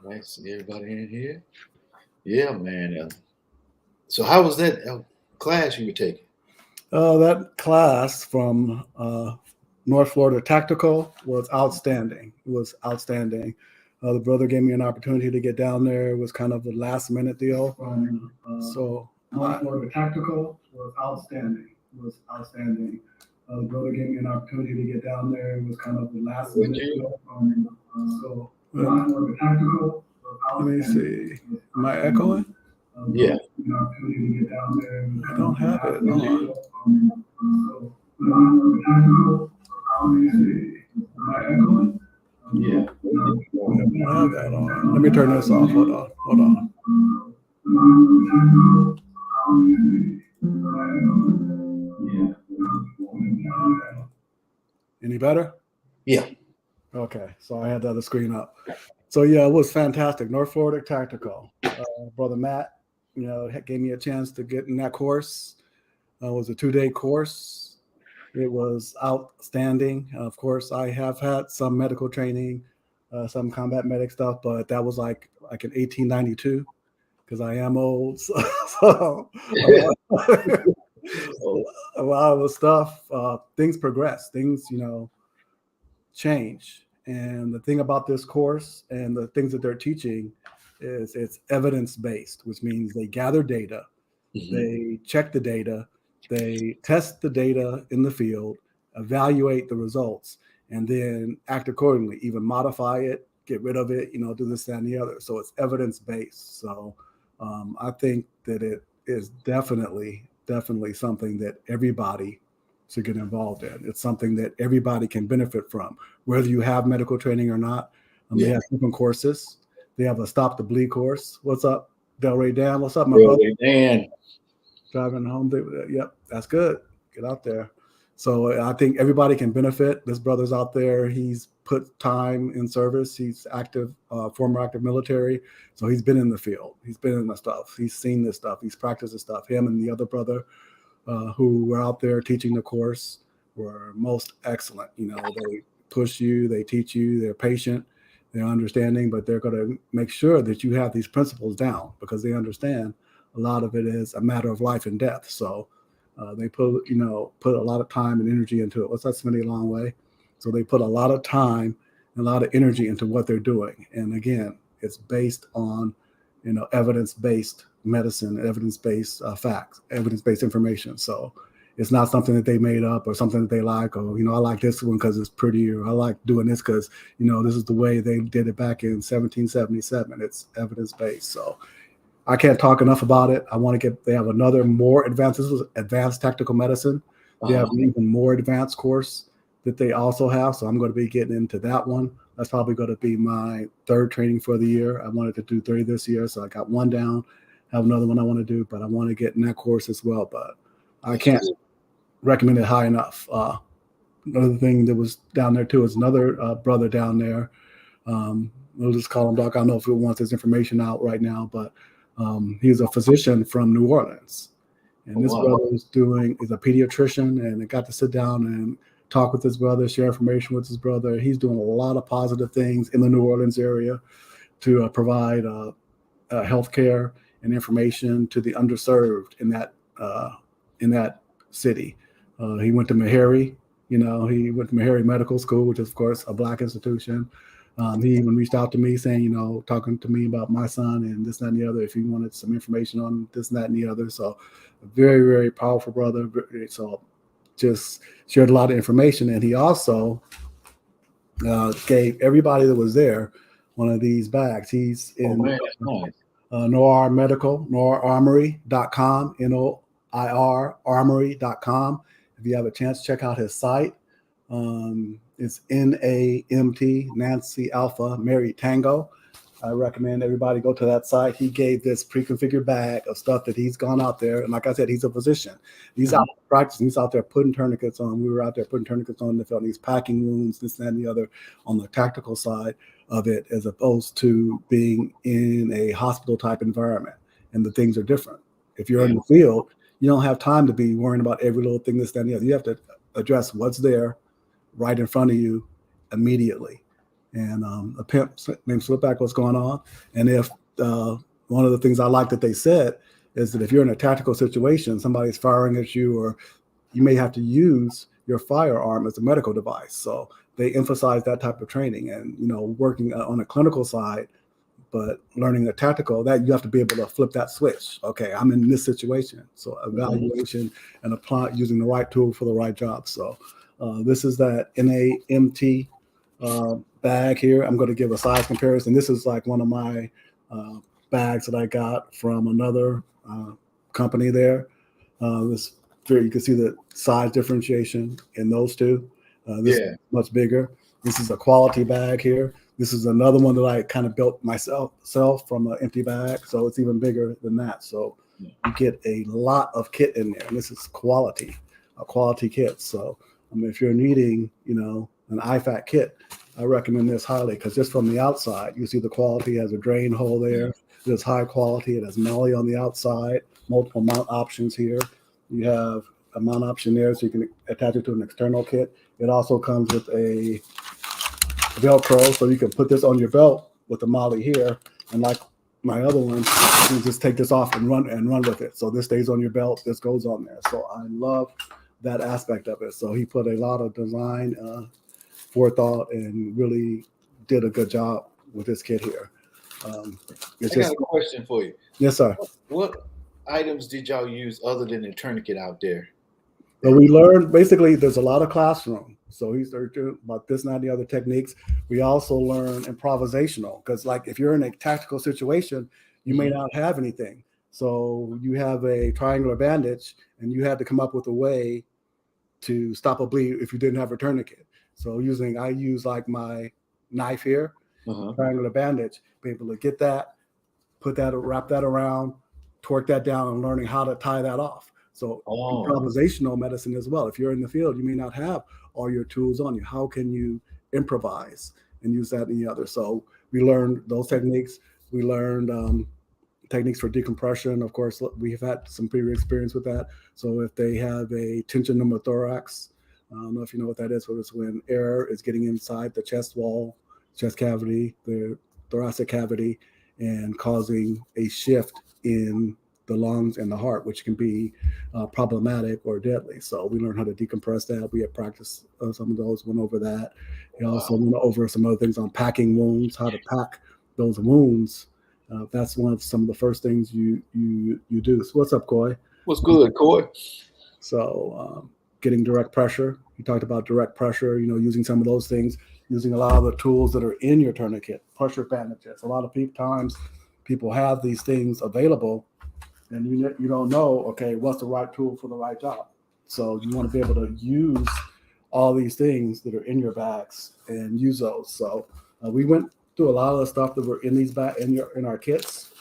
Nice to see everybody in here. Yeah, man. So how was that class you were taking? That class from North Florida Tactical was outstanding. It was outstanding. The brother gave me an opportunity to get down there. It was kind of a last minute deal. So North Florida Tactical was outstanding. It was outstanding. The brother gave me an opportunity to get down there. It was kind of the last minute deal. So North Florida Tactical was outstanding. Let me see. Am I echoing? Yeah. I don't have it on. Am I echoing? Yeah. I don't have that on. Let me turn this off. Hold on. Any better? Yeah. Okay, so I had the other screen up. So yeah, it was fantastic. North Florida Tactical. Brother Matt, gave me a chance to get in that course. It was a 2-day course. It was outstanding. Of course, I have had some medical training, some combat medic stuff, but that was like in 1892 because I am old. So a lot of the stuff, things progress, things, change. And the thing about this course and the things that they're teaching is it's evidence-based, which means they gather data, they check the data, they test the data in the field, evaluate the results, and then act accordingly, even modify it, get rid of it, do this, that, and the other. So it's evidence-based. So I think that it is definitely something that everybody should get involved in. It's something that everybody can benefit from, whether you have medical training or not. They have different courses. They have a Stop the Bleed course. What's up, Delray Dan? What's up, my brother? Dan. Driving home. Yep, that's good. Get out there. So I think everybody can benefit. This brother's out there. He's put time in service. He's active, former active military. So he's been in the field. He's been in the stuff. He's seen this stuff. He's practiced this stuff. Him and the other brother who were out there teaching the course were most excellent. They push you, they teach you, they're patient, they're understanding, but they're going to make sure that you have these principles down because they understand a lot of it is a matter of life and death. So they put a lot of time and energy into it. What's that, Smitty? Long way. So they put a lot of time and a lot of energy into what they're doing. And again, it's based on, evidence-based medicine, evidence-based facts, evidence-based information. So it's not something that they made up or something that they like, or, I like this one because it's pretty, or I like doing this because, this is the way they did it back in 1777. It's evidence-based. So I can't talk enough about it. I want to they have another more advanced, this was advanced tactical medicine. They have an even more advanced course that they also have. So I'm going to be getting into that one. That's probably going to be my third training for the year. I wanted to do 3 this year. So I got one down, have another one I want to do, but I want to get in that course as well. But I can't recommend it high enough. Another thing that was down there too is another brother down there. We'll just call him Doc. I don't know if he wants his information out right now, but he's a physician from New Orleans. And this brother is a pediatrician, and I got to sit down and talk with his brother, share information with his brother. He's doing a lot of positive things in the New Orleans area to provide health care and information to the underserved in that city. He went to Meharry. He went to Meharry Medical School, which is, of course, a Black institution. He even reached out to me saying, talking to me about my son and this, that, and the other, if he wanted some information on this, and that, and the other. So a very, very powerful brother. So just shared a lot of information. And he also gave everybody that was there one of these bags. He's in Noir Medical, noirarmory.com, NOIR armory.com. If you have a chance, check out his site. It's NAMT, Nancy Alpha, Mary Tango. I recommend everybody go to that site. He gave this pre-configured bag of stuff that he's gone out there. And like I said, he's a physician. He's out practicing. He's out there putting tourniquets on. We were out there putting tourniquets on the field. He's packing wounds, this, that, and the other on the tactical side of it, as opposed to being in a hospital type environment. And the things are different. If you're in the field, you don't have time to be worrying about every little thing, this, that, and the other. You have to address what's there right in front of you immediately. and a pimp named Slipback, what's going on. And if one of the things I like that they said is that if you're in a tactical situation, somebody's firing at you, or you may have to use your firearm as a medical device. So they emphasize that type of training, and working on a clinical side, but learning the tactical, that you have to be able to flip that switch. Okay, I'm in this situation. So evaluation and apply using the right tool for the right job. So this is that NAMT bag here. I'm going to give a size comparison. This is like one of my bags that I got from another company there. You can see the size differentiation in those two. This is much bigger. This is a quality bag here. This is another one that I kind of built myself from an empty bag. So it's even bigger than that. So you get a lot of kit in there. And this is a quality kit. So if you're needing, an IFAC kit, I recommend this highly, because just from the outside, you see the quality has a drain hole there. It is high quality. It has melee on the outside, multiple mount options here. You have a mount option there, so you can attach it to an external kit. It also comes with a Velcro, so you can put this on your belt with the molly here, and like my other one, you just take this off and run with it. So this stays on your belt, this goes on there. So I love that aspect of it. So he put a lot of design forethought and really did a good job with this kit here. I got a question for you. Yes, sir. What items did y'all use other than the tourniquet out there? So we learned, basically, there's a lot of classroom. So he's learned about this and that, the other techniques. We also learn improvisational, because like if you're in a tactical situation, you may not have anything. So you have a triangular bandage, and you had to come up with a way to stop a bleed if you didn't have a tourniquet. So I use like my knife here, triangular bandage, be able to get that, wrap that around, torque that down, and learning how to tie that off. So improvisational medicine as well. If you're in the field, you may not have all your tools on you. How can you improvise and use that in the other? So we learned those techniques. We learned techniques for decompression. Of course, we've had some previous experience with that. So if they have a tension pneumothorax, I don't know if you know what that is, but it's when air is getting inside the chest wall, chest cavity, the thoracic cavity, and causing a shift in the lungs and the heart, which can be problematic or deadly. So we learned how to decompress that. We had practiced some of those, went over that. We also went over some other things on packing wounds, how to pack those wounds. That's some of the first things you do. So what's up, Coy? What's good, Coy? So getting direct pressure. You talked about direct pressure, using some of those things, using a lot of the tools that are in your tourniquet, pressure bandages. A lot of times people have these things available, and you don't know, okay, what's the right tool for the right job. So you want to be able to use all these things that are in your bags and use those. So we went through a lot of the stuff that were in these in our kits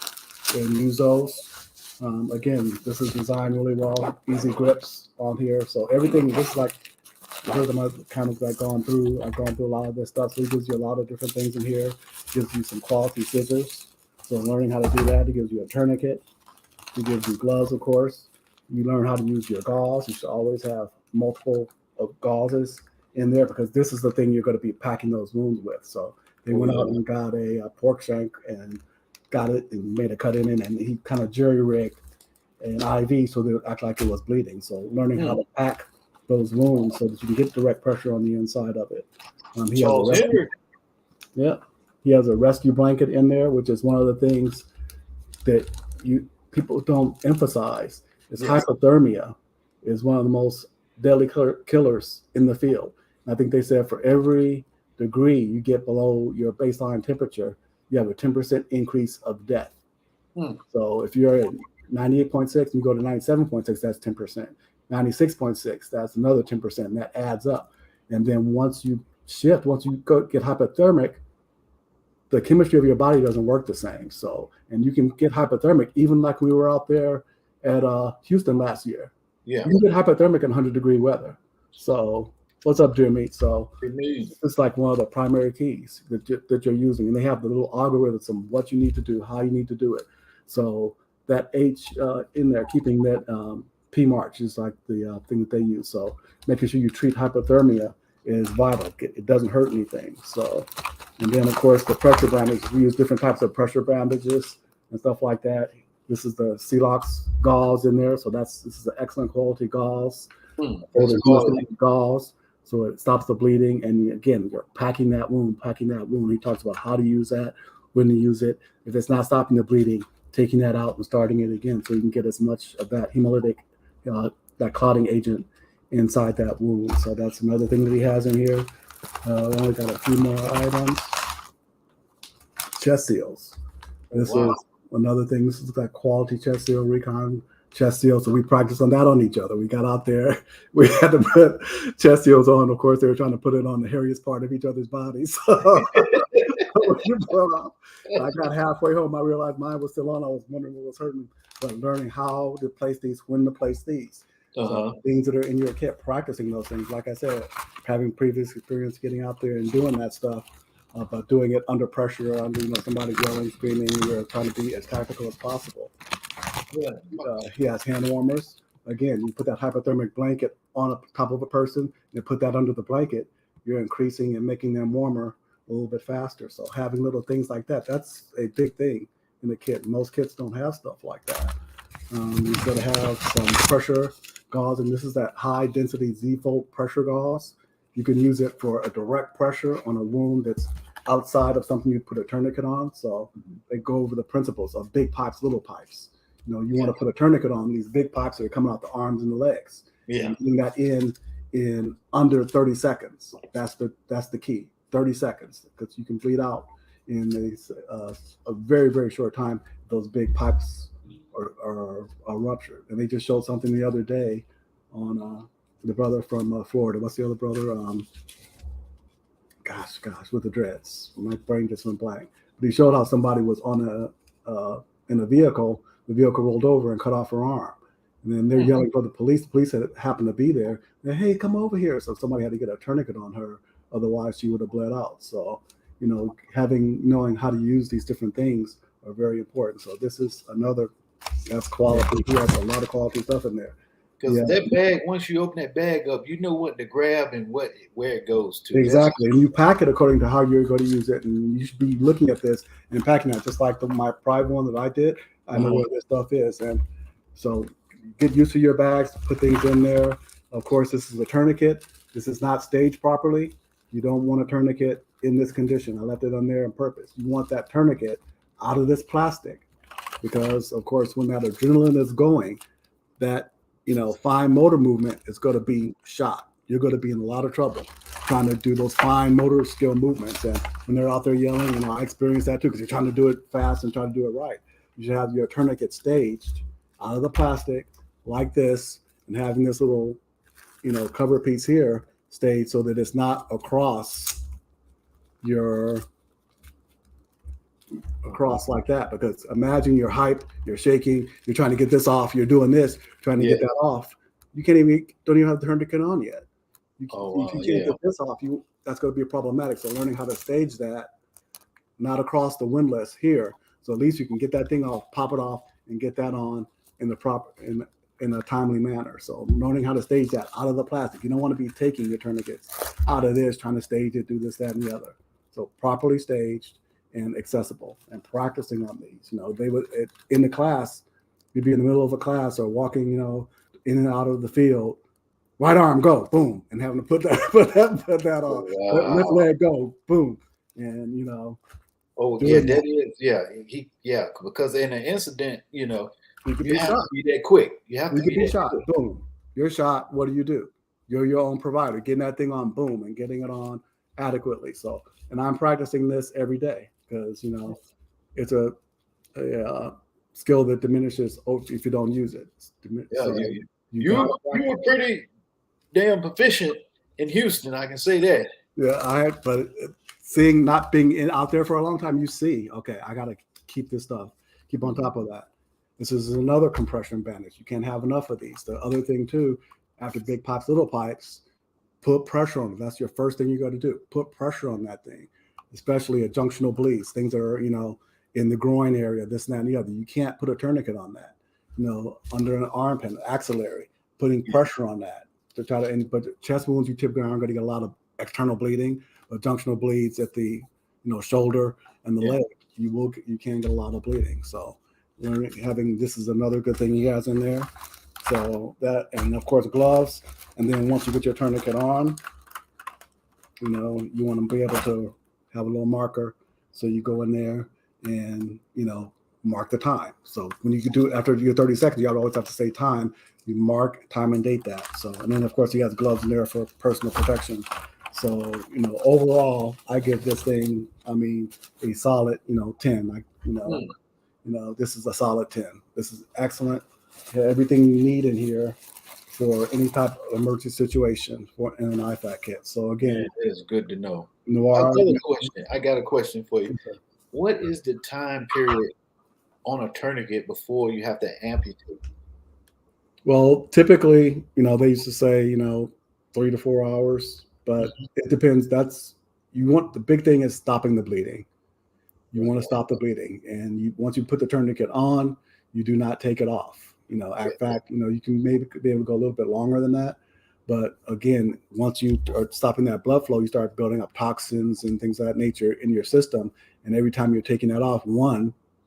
and use those. Again, this is designed really well, easy grips on here. So everything, just like because I've kind of gone through a lot of this stuff. So it gives you a lot of different things in here. Gives you some quality scissors. So learning how to do that, it gives you a tourniquet. It gives you gloves, of course. You learn how to use your gauze. You should always have multiple of gauzes in there, because this is the thing you're going to be packing those wounds with. So they went out and got a pork shank and got it and made a cut in it, and he kind of jerry-rigged an IV so that it acted like it was bleeding. So learning how to pack those wounds so that you can get direct pressure on the inside of it. He has a rescue blanket in there, which is one of the things that people don't emphasize. Is hypothermia is one of the most deadly killers in the field. And I think they said for every degree you get below your baseline temperature, you have a 10% increase of death. So if you're at 98.6 and you go to 97.6, that's 10%. 96.6, that's another 10%. And that adds up. And then once you get hypothermic, the chemistry of your body doesn't work the same. So, and you can get hypothermic, even like we were out there at Houston last year. You can get hypothermic in 100-degree weather. So what's up, Jimmy? So it's like one of the primary keys that you're using. And they have the little algorithms of what you need to do, how you need to do it. So that H in there, keeping that P march is like the thing that they use. So making sure you treat hypothermia is vital. It doesn't hurt anything. So, and then of course the pressure bandages. We use different types of pressure bandages and stuff like that. This is the Celox gauze in there. So this is an excellent quality gauze. That's quality. Gauze. So it stops the bleeding. And again, you're packing that wound. He talks about how to use that, when to use it. If it's not stopping the bleeding, taking that out and starting it again, so you can get as much of that hemolytic, that clotting agent inside that wound. So that's another thing that he has in here. We only got a few more items. Chest seals. This is another thing. This is that quality chest seal, recon chest seal. So we practiced on that on each other. We got out there. We had to put chest seals on. Of course, they were trying to put it on the hairiest part of each other's bodies. So I got halfway home. I realized mine was still on. I was wondering what was hurting, but learning how to place these, when to place these. So things that are in your kit, practicing those things. Like I said, having previous experience getting out there and doing that stuff, but doing it under pressure, under somebody yelling, screaming. You're trying to be as tactical as possible. He has hand warmers. Again, you put that hypothermic blanket on top of a person and put that under the blanket. You're increasing and making them warmer a little bit faster. So having little things like that, that's a big thing in the kit. Most kits don't have stuff like that. You're going to have some pressure gauze, and this is that high density Z-fold pressure gauze. You can use it for a direct pressure on a wound that's outside of something you put a tourniquet on. So they go over the principles of big pipes, little pipes. You want to put a tourniquet on these big pipes that are coming out the arms and the legs. And getting that in under 30 seconds. That's the key. 30 seconds, because you can bleed out in a very, very short time. Those big pipes are ruptured. And they just showed something the other day on the brother from Florida. What's the other brother? Gosh, with the dreads. My brain just went blank. But he showed how somebody was on in a vehicle. The vehicle rolled over and cut off her arm. And then they're yelling for the police. The police had happened to be there. And, hey, come over here. So somebody had to get a tourniquet on her. Otherwise, she would have bled out. So, knowing how to use these different things are very important. So this is that's quality. He has a lot of quality stuff in there. Because that bag, once you open that bag up, you know what to grab and where it goes to. Exactly. And you pack it according to how you're going to use it. And you should be looking at this and packing that, just like my private one that I did. I know where this stuff is. And so get used to your bags, put things in there. Of course, this is a tourniquet. This is not staged properly. You don't want a tourniquet in this condition. I left it on there on purpose. You want that tourniquet out of this plastic because, of course, when that adrenaline is going, that fine motor movement is going to be shot. You're going to be in a lot of trouble trying to do those fine motor skill movements. And when they're out there yelling, I experienced that too, because you're trying to do it fast and trying to do it right. You should have your tourniquet staged out of the plastic like this, and having this little, cover piece here staged so that it's not across like that. Because imagine you're hyped, you're shaking, you're trying to get this off, you're doing this, trying to get that off. You don't even have the tourniquet on yet. You can't get this off. That's going to be problematic. So learning how to stage that, not across the windlass here. So at least you can get that thing off, pop it off, and get that on in a timely manner. So learning how to stage that out of the plastic. You don't want to be taking your tourniquets out of this, trying to stage it, do this, that, and the other. So properly staged and accessible, and practicing on these. They would in the class, you'd be in the middle of a class or walking, in and out of the field. Right arm, go, boom, and having to put that on. Wow. Left leg, go, boom, and Oh yeah, that is because in an incident, you could be have shot. to be that quick. You have to be shot. quick. Boom, you're shot. What do? You're your own provider. Getting that thing on, boom, and getting it on adequately. So, and I'm practicing this every day because it's a skill that diminishes if you don't use it. You were pretty damn proficient in Houston. I can say that. Yeah, but not being out there for a long time, you see, okay, I got to keep this stuff, keep on top of that. This is another compression bandage. You can't have enough of these. The other thing too, after big pipes, little pipes, put pressure on them. That's your first thing you got to do. Put pressure on that thing, especially a junctional bleeds, things that are, in the groin area, this and that and the other. You can't put a tourniquet on that, under an armpit, axillary, putting pressure on that to try to, but chest wounds, you typically aren't going to get a lot of external bleeding, but junctional bleeds at the shoulder and the leg, you can get a lot of bleeding. So this is another good thing he has in there. So that, and of course gloves. And then once you get your tourniquet on, you want to be able to have a little marker. So you go in there and, mark the time. So when you do after your 30 seconds, you always have to say time. You mark time and date that. So, and then of course he has gloves in there for personal protection. So, overall, I give this thing, a solid, 10. This is a solid 10. This is excellent. Everything you need in here for any type of emergency situation in an IFAC kit. So again, it's good to know. Noir, I got a question for you. What is the time period on a tourniquet before you have to amputate? Well, typically, they used to say, 3 to 4 hours, but it depends. The big thing is stopping the bleeding. You want to stop the bleeding. And once you put the tourniquet on, you do not take it off. In fact, you can maybe be able to go a little bit longer than that. But again, once you are stopping that blood flow, you start building up toxins and things of that nature in your system. And every time you're taking that off,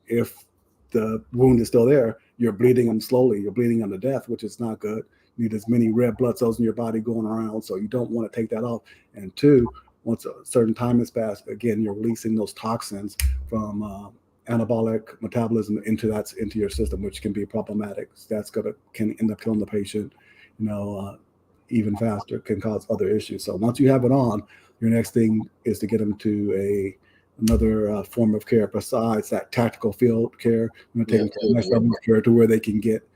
if the wound is still there, you're bleeding them slowly. You're bleeding them to death, which is not good. You need as many red blood cells in your body going around, so you don't want to take that off. And two, once a certain time has passed, again, you're releasing those toxins from anabolic metabolism into your system, which can be problematic. Can end up killing the patient, even faster, can cause other issues. So once you have it on, your next thing is to get them to another form of care besides that tactical field care. Take them to the next level of care to where they can get,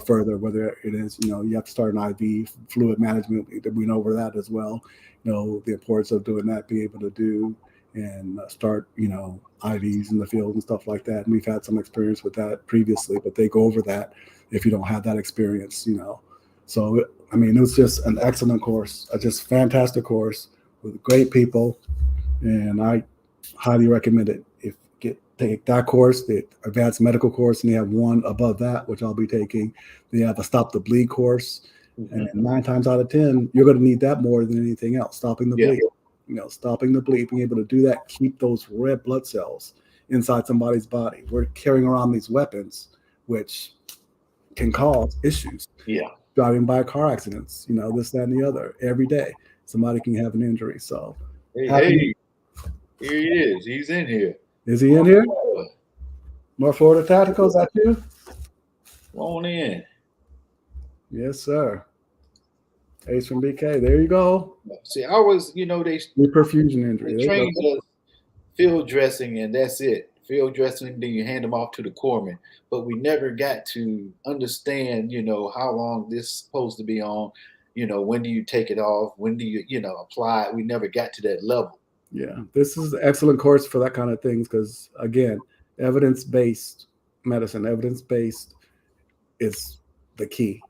further, whether it is, you have to start an IV, fluid management. We know over that as well. The importance of doing that, be able to do and start, IVs in the field and stuff like that. And we've had some experience with that previously, but they go over that if you don't have that experience, So, it was just an excellent course, a just fantastic course with great people. And I highly recommend it. Take that course, the advanced medical course, and they have one above that, which I'll be taking. They have a stop the bleed course. And 9 times out of 10, you're going to need that more than anything else. Stopping the bleed, stopping the bleed, being able to do that, keep those red blood cells inside somebody's body. We're carrying around these weapons, which can cause issues. Driving by car accidents, this, that, and the other. Every day, somebody can have an injury. So, hey, here he is. He's in here. Is he in here? North Florida Tactical, is that you? Come on in. Yes, sir. Ace from BK. There you go. See, I was, they perfusion injury. They trained us field dressing, and that's it. Field dressing, then you hand them off to the corpsman. But we never got to understand, how long this is supposed to be on. When do you take it off? When do you, apply it? We never got to that level. Yeah, this is an excellent course for that kind of things because, again, evidence-based medicine, evidence-based is the key.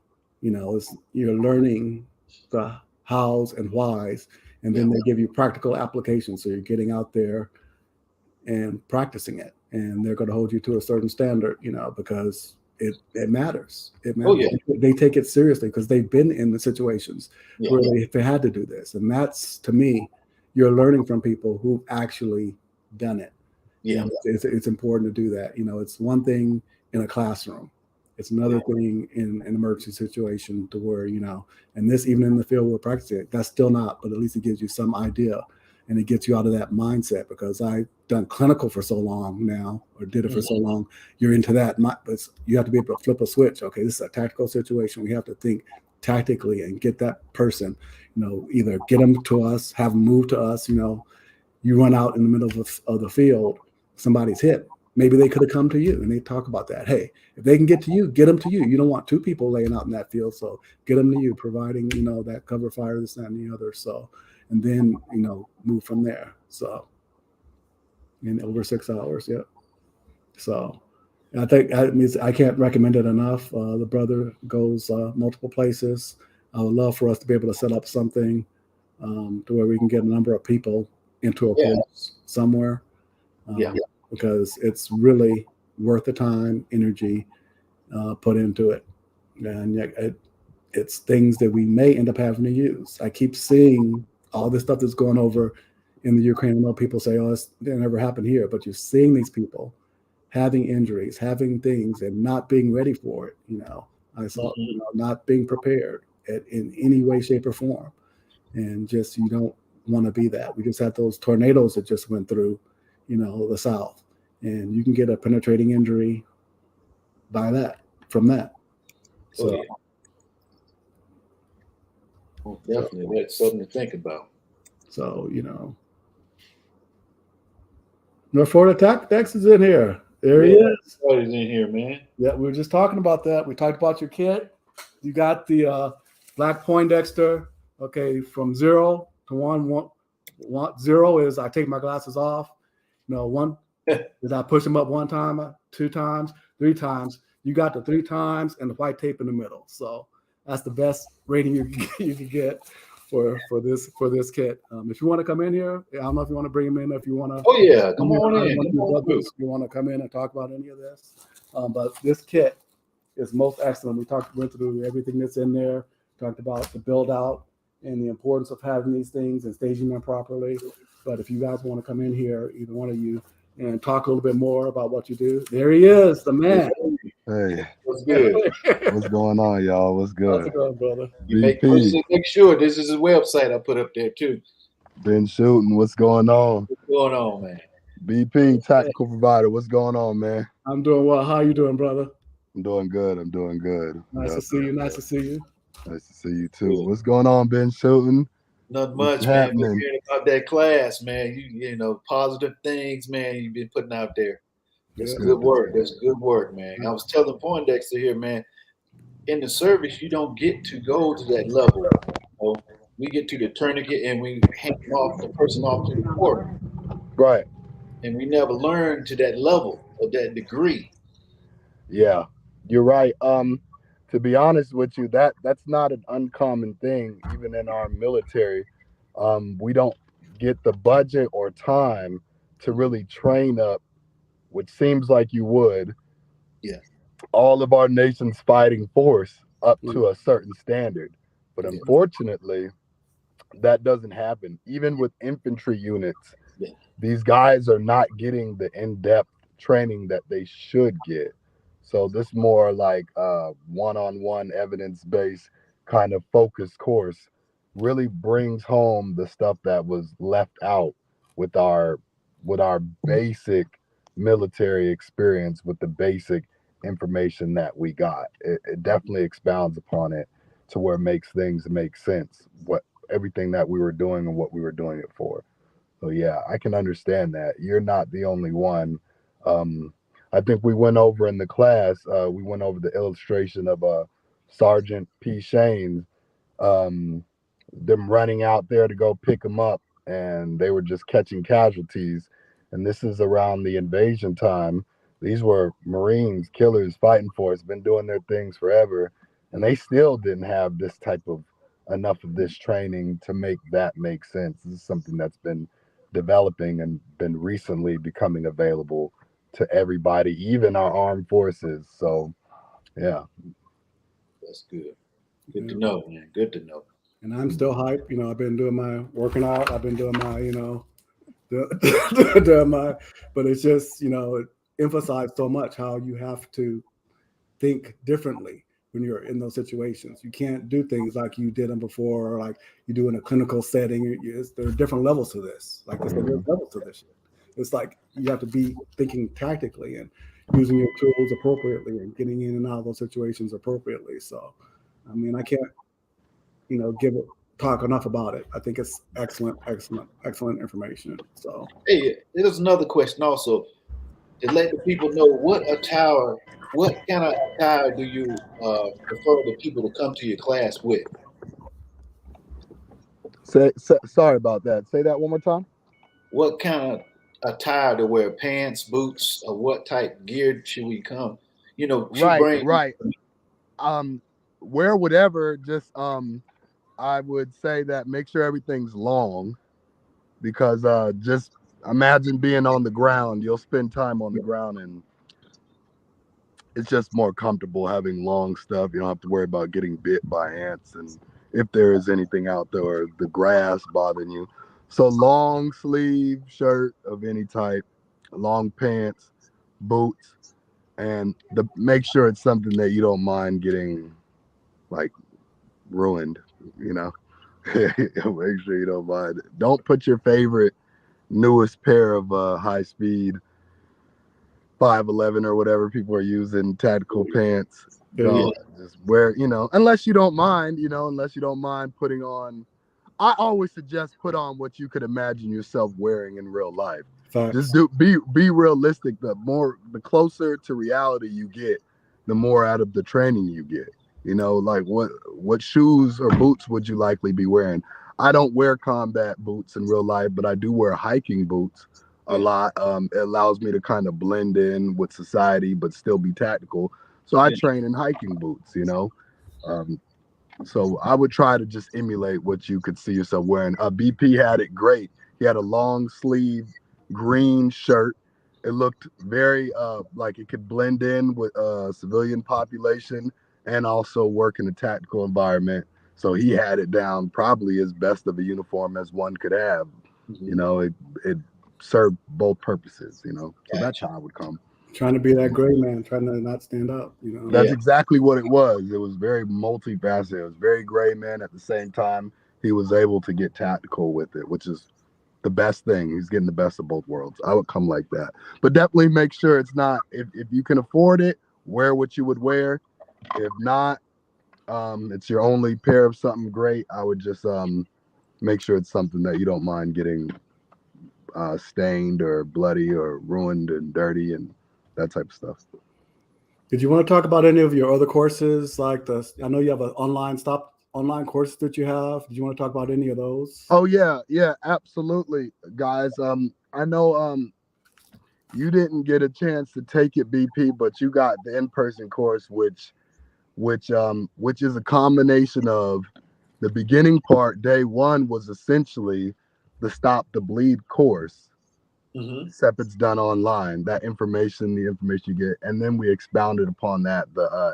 You're learning the hows and whys, and then they give you practical applications. So you're getting out there and practicing it, and they're going to hold you to a certain standard, because it matters. It matters. They take it seriously because they've been in the situations where they had to do this, and that's, to me, you're learning from people who've actually done it. It's important to do that. It's one thing in a classroom. It's another thing in an emergency situation to where, and this, even in the field we're practicing it, that's still not, but at least it gives you some idea and it gets you out of that mindset because I've done clinical for so long now, or did it for so long. You're into that, but you have to be able to flip a switch. Okay, this is a tactical situation. We have to think tactically and get that person, either get them to us, have them move to us. You run out in the middle of the field, somebody's hit. Maybe they could have come to you, and they talk about that. Hey, if they can get to you, get them to you. You don't want 2 people laying out in that field, so get them to you, providing that cover fire, this, that, and the other. So, and then move from there. So, in over 6 hours, So, I think I can't recommend it enough. The brother goes multiple places. I would love for us to be able to set up something to where we can get a number of people into a course somewhere. Because it's really worth the time, energy put into it. And it's things that we may end up having to use. I keep seeing all this stuff that's going over in the Ukraine. I know people say, "Oh, it never happened here," but you're seeing these people having injuries, having things, and not being ready for it. I saw, not being prepared in any way, shape, or form, and just you don't want to be that. We just had those tornadoes that just went through, the South, and you can get a penetrating injury from that. So. Oh, yeah. Well, definitely, that's something to think about. So, North Florida Dex is in here. There he is. Everybody's in here, man. Yeah, we were just talking about that. We talked about your kit. You got the Black Poindexter. Okay, from 0 to 1. 0 is I take my glasses off. 1 is I push them up 1 time, 2 times, 3 times. You got the 3 times and the white tape in the middle. So that's the best rating you can get for this kit. If you want to come in here, I don't know if you want to bring him in. If you want to, oh yeah, come on in. You want to come in and talk about any of this? But this kit is most excellent. We went through everything that's in there. Talked about the build out and the importance of having these things and staging them properly. But if you guys want to come in here, either one of you, and talk a little bit more about what you do, there he is, the man. Hey, what's good? What's going on, y'all? What's good? How's it going, brother? You make sure this is his website I put up there too. Been shooting. What's going on? What's going on, man? BP Tactical Provider. What's going on, man? I'm doing well. How you doing, brother? I'm doing good. Nice to see you. Nice to see you. Nice to see you too. What's going on, Ben Shooting? Not much, man. We're hearing about that class, man. You positive things, man. You've been putting out there. That's good work. That's good work, man. I was telling Poindexter here, man. In the service, you don't get to go to that level. We get to the tourniquet and we hand the person off to the court. Right. And we never learn to that level or that degree. Yeah, you're right. To be honest with you, that's not an uncommon thing, even in our military. We don't get the budget or time to really train up, which seems like you would. Yeah. All of our nation's fighting force up to a certain standard. But unfortunately, that doesn't happen. Even with infantry units, these guys are not getting the in-depth training that they should get. So this more like one-on-one evidence-based kind of focused course really brings home the stuff that was left out with our basic military experience, with the basic information that we got. It definitely expounds upon it to where it makes things make sense, everything that we were doing and what we were doing it for. So yeah, I can understand that. You're not the only one. I think we went over in the class, we went over the illustration of Sergeant P. Shane's, them running out there to go pick them up, and they were just catching casualties. And this is around the invasion time. These were Marines, killers, fighting for us, been doing their things forever, and they still didn't have this type of enough of this training to make that make sense. This is something that's been developing and been recently becoming available to everybody, even our armed forces. So yeah, that's good. Good to know, man. Good to know. And I'm still hyped. I've been doing my working out. I've been doing my, but it's just, it emphasized so much how you have to think differently when you're in those situations. You can't do things like you did them before, or like you do in a clinical setting. There are different levels to this. Like there's levels to this shit. It's like you have to be thinking tactically and using your tools appropriately and getting in and out of those situations appropriately. So, I mean, I can't, talk enough about it. I think it's excellent information. So, hey, there's another question also to let the people know what kind of attire do you prefer the people to come to your class with? Sorry about that. Say that one more time. What kind of attire to wear? Pants, boots, or what type gear should we come? Right. Wear whatever. Just I would say that make sure everything's long, because just imagine being on the ground. You'll spend time on the ground, and it's just more comfortable having long stuff. You don't have to worry about getting bit by ants and if there is anything out there or the grass bothering you. So long sleeve shirt of any type, long pants, boots, and make sure it's something that you don't mind getting like ruined, you know. Make sure you don't mind. Don't put your favorite newest pair of high speed 511 or whatever people are using tactical pants. Don't just wear, unless you don't mind, putting on. I always suggest put on what you could imagine yourself wearing in real life. Facts. Just be realistic. The closer to reality you get, the more out of the training you get. Like what shoes or boots would you likely be wearing? I don't wear combat boots in real life, but I do wear hiking boots a lot. It allows me to kind of blend in with society, but still be tactical. So I train in hiking boots, so I would try to just emulate what you could see yourself wearing. BP had it great. He had a long sleeve green shirt. It looked very like it could blend in with civilian population and also work in a tactical environment. So he had it down probably as best of a uniform as one could have. It served both purposes, So that's how I would come. Trying to be that gray man, trying to not stand up, That's exactly what it was. It was very multifaceted. It was very gray man. At the same time, he was able to get tactical with it, which is the best thing. He's getting the best of both worlds. I would come like that. But definitely make sure it's not, if you can afford it, wear what you would wear. If not, it's your only pair of something great, I would just make sure it's something that you don't mind getting stained or bloody or ruined and dirty and that type of stuff. Did you want to talk about any of your other courses? Like I know you have an online courses that you have. Did you want to talk about any of those? Oh yeah, absolutely, guys. I know you didn't get a chance to take it, BP, but you got the in-person course, which is a combination of the beginning part. Day one was essentially the Stop the Bleed course. Except it's done online. The information you get, and then we expounded upon that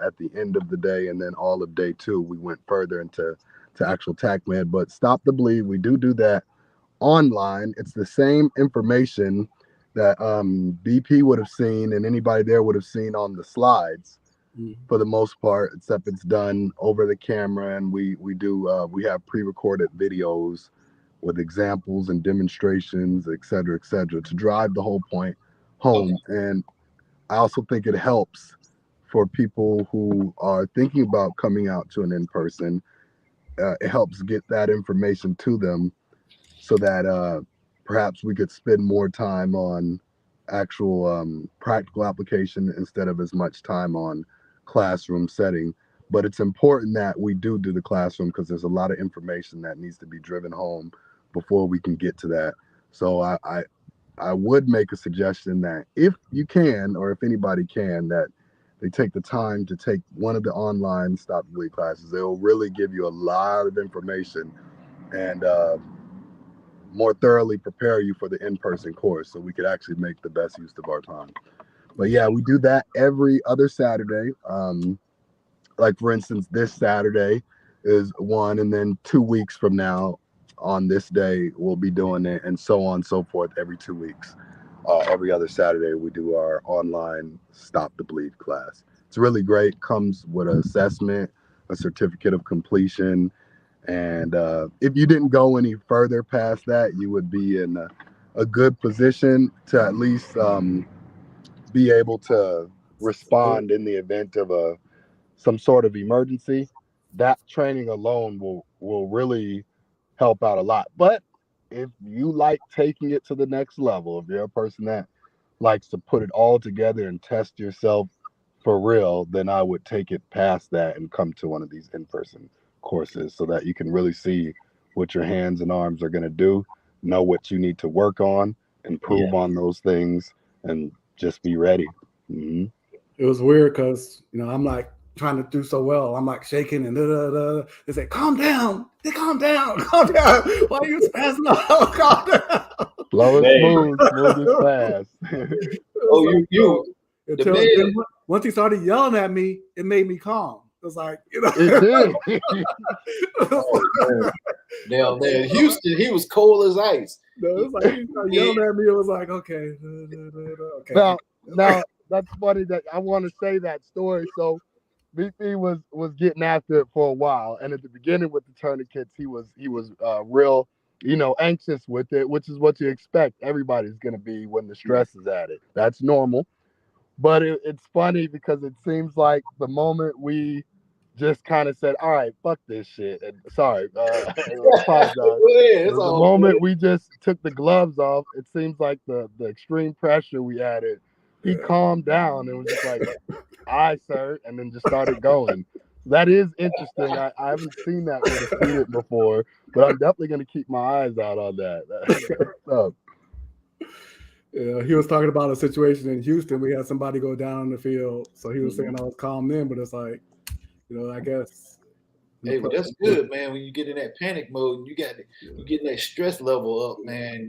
at the end of the day, and then all of day two we went further into actual TACMED. But Stop the Bleed, we do that online. It's the same information that BP would have seen and anybody there would have seen on the slides for the most part, except it's done over the camera, and we have pre-recorded videos with examples and demonstrations, et cetera, to drive the whole point home. And I also think it helps for people who are thinking about coming out to an in-person. It helps get that information to them so that perhaps we could spend more time on actual practical application instead of as much time on classroom setting. But it's important that we do the classroom because there's a lot of information that needs to be driven home before we can get to that. So I would make a suggestion that if you can, or if anybody can, that they take the time to take one of the online Stop the Bleed classes. They'll really give you a lot of information and more thoroughly prepare you for the in-person course so we could actually make the best use of our time. But yeah, we do that every other Saturday. Like for instance, this Saturday is one, and then 2 weeks from now on this day, we'll be doing it, and so on and so forth every 2 weeks. Every other Saturday, we do our online Stop the Bleed class. It's really great. Comes with an assessment, a certificate of completion. And if you didn't go any further past that, you would be in a good position to at least be able to respond in the event of some sort of emergency. That training alone will really help out a lot. But if you like taking it to the next level, if you're a person that likes to put it all together and test yourself for real, then I would take it past that and come to one of these in-person courses so that you can really see what your hands and arms are going to do, know what you need to work on, improve on those things, and just be ready. Mm-hmm. It was weird because, I'm like trying to do so well. I'm like shaking and They say, calm down. Calm down. Why are you spazzing out? Calm down. Slow and smooth and fast. Once he started yelling at me, it made me calm. It's like, you know. It did. Oh, down there in Houston, he was cold as ice. No, it's like he yelled at me. It was like, okay. Okay. Now that's funny that I want to say that story. So BP was getting after it for a while, and at the beginning with the tourniquets, he was real, anxious with it, which is what you expect. Everybody's gonna be when the stress is at it. That's normal. But it's funny because it seems like the moment we just kind of said, all right, fuck this shit. And sorry, I apologize. The moment we just took the gloves off, it seems like the extreme pressure we added, he calmed down and was just like, aye, sir, and then just started going. That is interesting. I haven't seen that with a student before, but I'm definitely going to keep my eyes out on that. Yeah, he was talking about a situation in Houston. We had somebody go down in the field. So he was saying I was calm then, but it's like, I guess. Hey, but that's good, man. When you get in that panic mode, you getting that stress level up, man.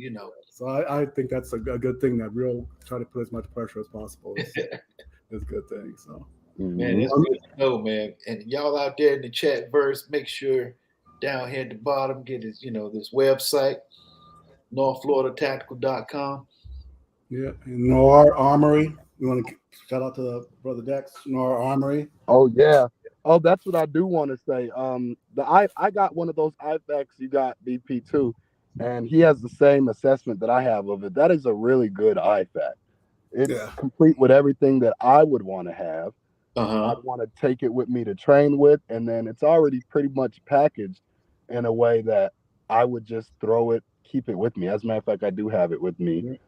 So I think that's a good thing. That try to put as much pressure as possible. It's a good thing. So, man, it's good to know, man. And y'all out there in the chat verse, make sure down here at the bottom get this, this website, NorthFloridaTactical.com. Yeah, and Noir Armory. You want to shout out to Brother Dex, Noir Armory. Oh yeah. Oh, that's what I do want to say. I got one of those IFACs you got, BP too, and he has the same assessment that I have of it. That is a really good IFAC. It's complete with everything that I would want to have. I'd want to take it with me to train with, and then it's already pretty much packaged in a way that I would just keep it with me. As a matter of fact, I do have it with me.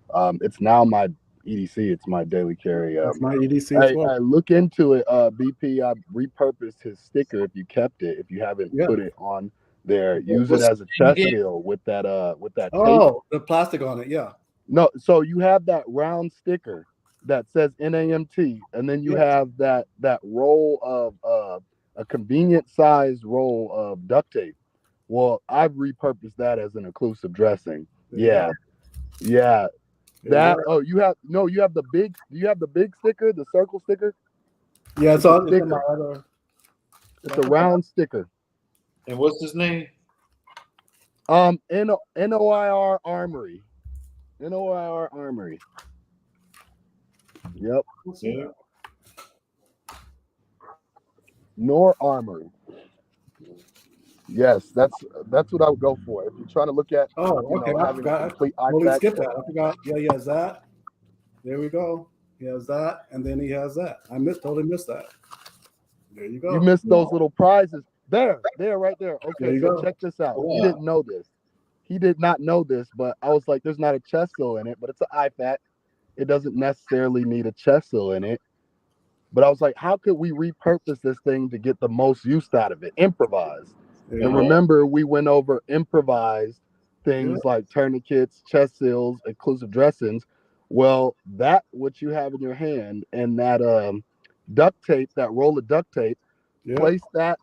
It's now my EDC. It's my daily carry. That's my EDC as well. I look into it. BP, I repurposed his sticker. If you kept it, if you haven't put it on there, use it as a chest seal with that tape. Oh, the plastic on it, yeah. No, so you have that round sticker that says NAMT, and then you have that roll of a convenient sized roll of duct tape. Well, I've repurposed that as an occlusive dressing. Yeah. That you have the big. Do you have the big sticker, the circle sticker? Yeah, it's on sticker. It's a round sticker. And what's his name? NOIR Armory. NOIR Armory. Yep. Yeah. Nor Armory. Yes, that's what I would go for. If you're trying to look at okay. I forgot. I skipped that. I forgot. Yeah, he has that. There we go. He has that, and then he has that. I totally missed that. There you go. You missed those little prizes. There, right there. Okay, so check this out. Wow. He didn't know this. He did not know this, but I was like, there's not a chest seal in it, but it's an IFAC. It doesn't necessarily need a chest seal in it. But I was like, how could we repurpose this thing to get the most use out of it? Improvised. Yeah. And remember, we went over improvised things like tourniquets, chest seals, occlusive dressings. Well, that what you have in your hand and that duct tape, that roll of duct tape, place that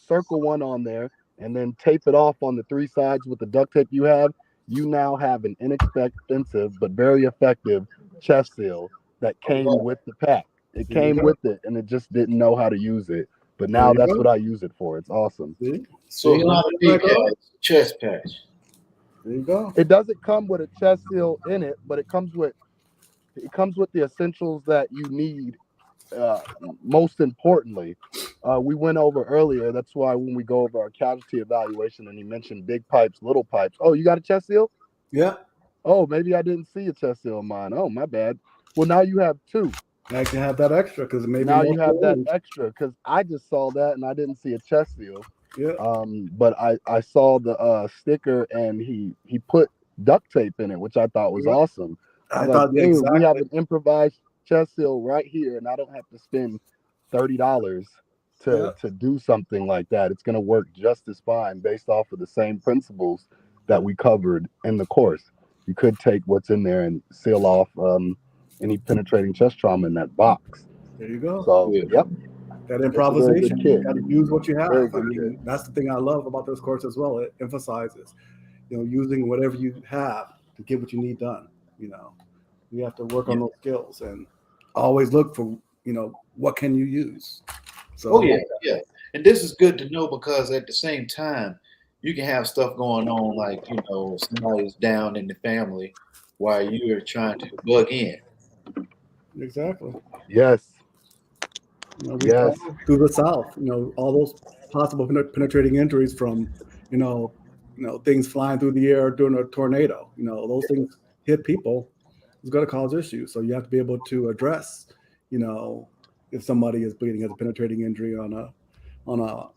circle one on there and then tape it off on the three sides with the duct tape you have. You now have an inexpensive but very effective chest seal that came with the pack. It came with it, and it just didn't know how to use it. But now that's what I use it for. It's awesome. So not a big chest patch. There you go. It doesn't come with a chest seal in it, but it comes with the essentials that you need. Most importantly, we went over earlier. That's why when we go over our casualty evaluation, and he mentioned big pipes, little pipes. Oh, you got a chest seal? Yeah. Oh, maybe I didn't see a chest seal in mine. Oh, my bad. Well, now you have two. I can have that extra because maybe now you have that extra because I just saw that and I didn't see a chest seal. Yeah. But I saw the sticker and he put duct tape in it, which I thought was awesome. I thought exactly. We have an improvised chest seal right here, and I don't have to spend $30 to do something like that. It's going to work just as fine based off of the same principles that we covered in the course. You could take what's in there and seal off any penetrating chest trauma in that box. There you go. So, yep. That improvisation, you got to use what you have. I mean, that's the thing I love about this course as well. It emphasizes, using whatever you have to get what you need done. You have to work on those skills and always look for, what can you use. So Oh yeah. And this is good to know because at the same time, you can have stuff going on like somebody's down in the family while you're trying to bug in. exactly. Yes. We Yes. all through the South, all those possible penetrating injuries from, things flying through the air during a tornado. Those things hit people. It's going to cause issues. So you have to be able to address, if somebody is bleeding, has a penetrating injury on a.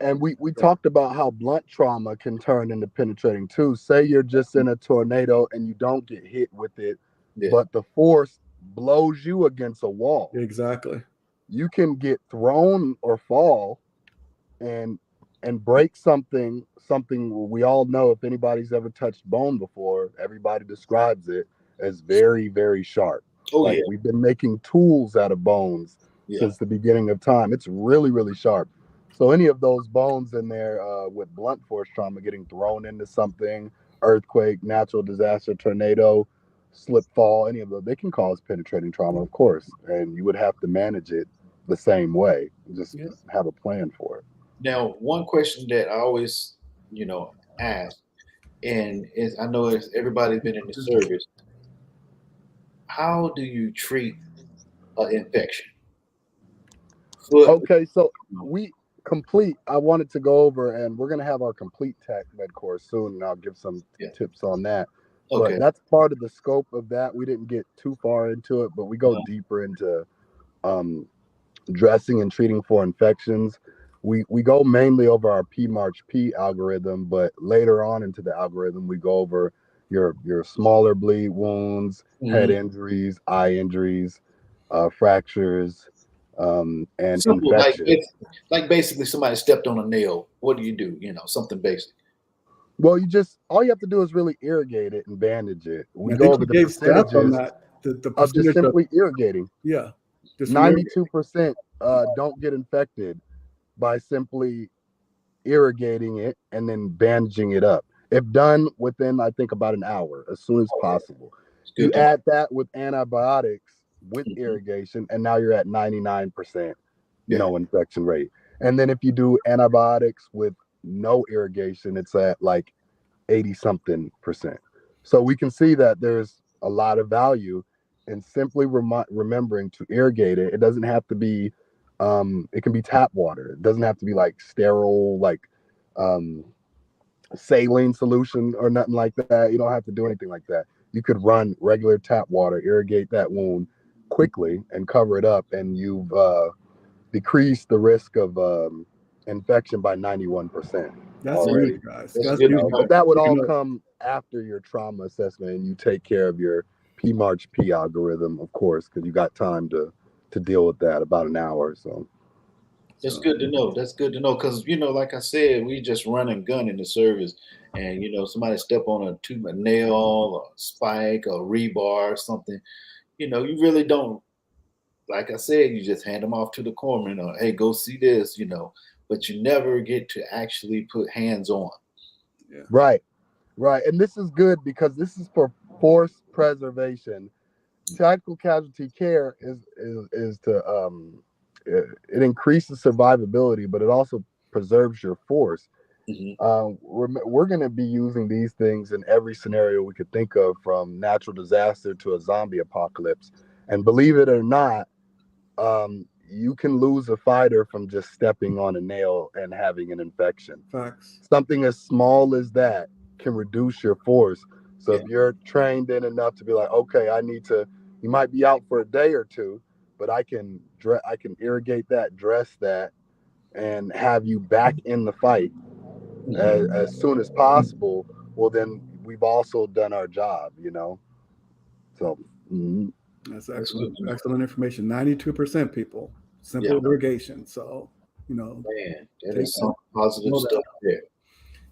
And we talked about how blunt trauma can turn into penetrating too. Say you're just in a tornado and you don't get hit with it, Yeah. but the force blows you against a wall. Exactly. You can get thrown or fall and break something we all know. If anybody's ever touched bone before, everybody describes it as very, very sharp. Oh Like yeah. we've been making tools out of bones since the beginning of time. It's really, really sharp. So any of those bones in there with blunt force trauma getting thrown into something, earthquake, natural disaster, tornado, slip, fall, any of those, they can cause penetrating trauma, of course, and you would have to manage it the same way. Just have a plan for it. Now, one question that I always, ask, and I know everybody's been in the service. How do you treat an infection? Okay, so I wanted to go over, and we're going to have our complete tech med course soon, and I'll give some tips on that. Okay. But that's part of the scope of that. We didn't get too far into it, but we go deeper into dressing and treating for infections. We go mainly over our P-March-P algorithm, but later on into the algorithm, we go over your smaller bleed wounds, head injuries, eye injuries, fractures, and Simple, infections. like basically somebody stepped on a nail. What do? Something basic. Well, all you have to do is really irrigate it and bandage it. We I go think over you the gave stats on percentages that. The of just percentage simply irrigating. Yeah. Just 92% don't get infected by simply irrigating it and then bandaging it up. If done within, I think, about an hour, as soon as possible. You add that with antibiotics with irrigation, and now you're at 99% no infection rate. And then if you do antibiotics with no irrigation, it's at like 80-something%. So we can see that there's a lot of value in simply remembering to irrigate it. It doesn't have to be, it can be tap water. It doesn't have to be like sterile, like saline solution or nothing like that. You don't have to do anything like that. You could run regular tap water, irrigate that wound quickly and cover it up, and you've decreased the risk of infection by 91%. That's already. huge, guys. That's That's good. huge. But that would all come after your trauma assessment, and you take care of your P-March-P algorithm, of course, because you got time to deal with that, about an hour or so. That's good to know. That's good to know because like I said, we just run and gun in the service, and somebody step on a nail or a spike or rebar or something. You really don't. Like I said, you just hand them off to the corpsman or hey, go see this. But you never get to actually put hands on. Yeah. Right. And this is good because this is for force preservation. Tactical casualty care is to it increases survivability, but it also preserves your force. We're going to be using these things in every scenario we could think of, from natural disaster to a zombie apocalypse. And believe it or not, you can lose a fighter from just stepping on a nail and having an infection. Facts. Something as small as that can reduce your force. So if you're trained in enough to be like, okay, you might be out for a day or two, but I can irrigate that, dress that, and have you back in the fight as soon as possible. Well, then we've also done our job, So. That's excellent information. 92% people, simple irrigation. So, man, that is some positive stuff there.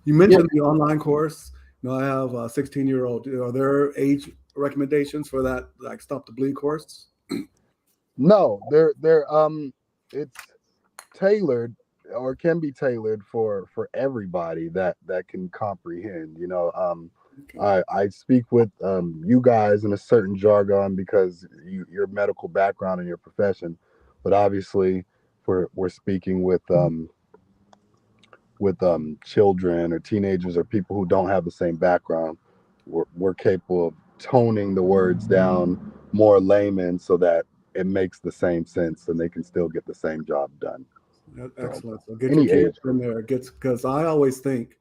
You mentioned the online course. I have a 16-year-old. Are there age recommendations for that, like Stop the Bleed course? No, it's tailored, or can be tailored for everybody that can comprehend. I speak with you guys in a certain jargon because your medical background and your profession, but obviously we're speaking with children or teenagers or people who don't have the same background, we're capable of toning the words down more layman so that it makes the same sense and they can still get the same job done. So, Excellent. So get your any kids age. in there. Because I always think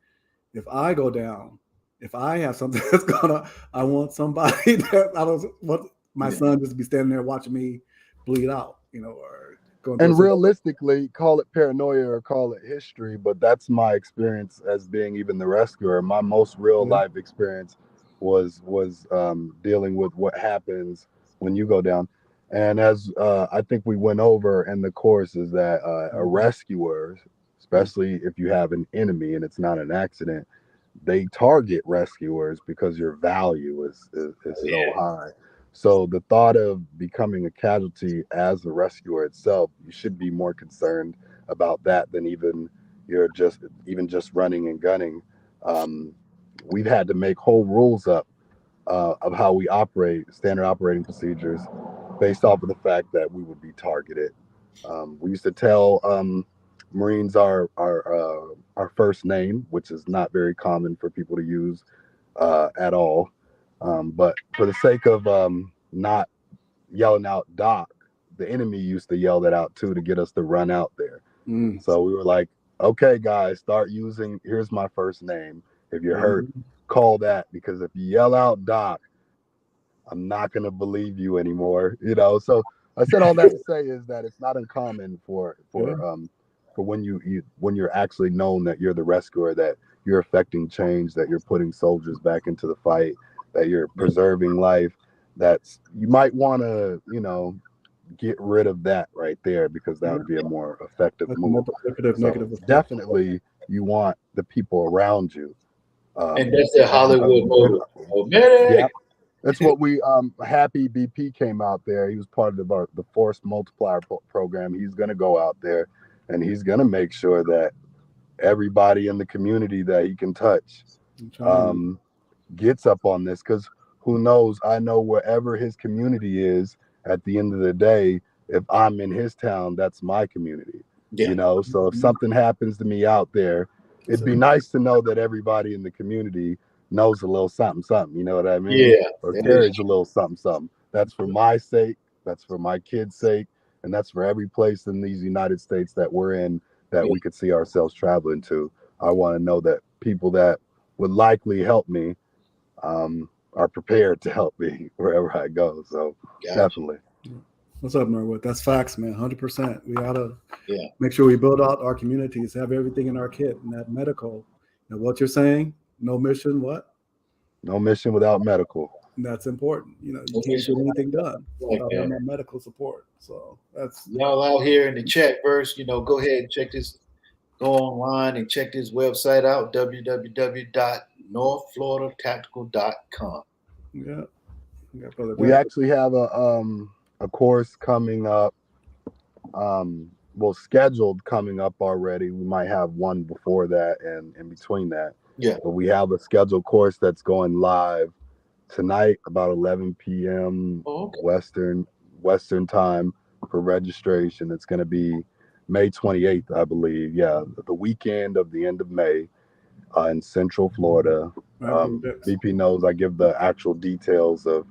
if I go down, if I have something that's I want somebody that I don't want my son just to be standing there watching me bleed out, or going through. And realistically, call it paranoia or call it history, but that's my experience as being even the rescuer. My most real life experience was dealing with what happens when you go down. And as I think we went over in the course, is that a rescuer, especially if you have an enemy and it's not an accident, they target rescuers because your value is so high. So the thought of becoming a casualty as a rescuer itself, you should be more concerned about that than even just running and gunning. We've had to make whole rules up of how we operate, standard operating procedures, based off of the fact that we would be targeted. We used to tell Marines our first name, which is not very common for people to use at all. But for the sake of not yelling out Doc, the enemy used to yell that out too to get us to run out there. So we were like, okay, guys, start using, here's my first name. If you're hurt, call that, because if you yell out Doc, I'm not going to believe you anymore. So I said all that to say is that it's not uncommon for when you're actually known that you're the rescuer, that you're affecting change, that you're putting soldiers back into the fight, that you're preserving life. That's, you might want to, get rid of that right there, because that would be a more effective move. So definitely you want the people around you. And that's the Hollywood mode. Yeah. That's what we Happy BP came out there. He was part of the Force Multiplier program. He's going to go out there and he's going to make sure that everybody in the community that he can touch gets up on this, because who knows? I know wherever his community is, at the end of the day, if I'm in his town, that's my community. So if something happens to me out there, it'd be nice to know that everybody in the community knows a little something, something, you know what I mean? Or carries a little something, something. That's for my sake, that's for my kids' sake, and that's for every place in these United States that we're in that we could see ourselves traveling to. I want to know that people that would likely help me are prepared to help me wherever I go. So definitely. What's up, Norwood? That's facts, man. 100%. We gotta make sure we build out our communities, have everything in our kit, and that medical. What you're saying? No mission. What? No mission without medical. And that's important. You can't get anything done without having that medical support. So that's y'all out here in the chat verse. Go ahead and check this. Go online and check this website out, www.northfloridatactical.com. Yeah. We actually have a course coming up, scheduled coming up already. We might have one before that and in between that. But we have a scheduled course that's going live tonight about 11 p.m. Western time for registration. It's going to be May 28th, I believe. Yeah, the weekend of the end of May in Central Florida. VP knows I give the actual details of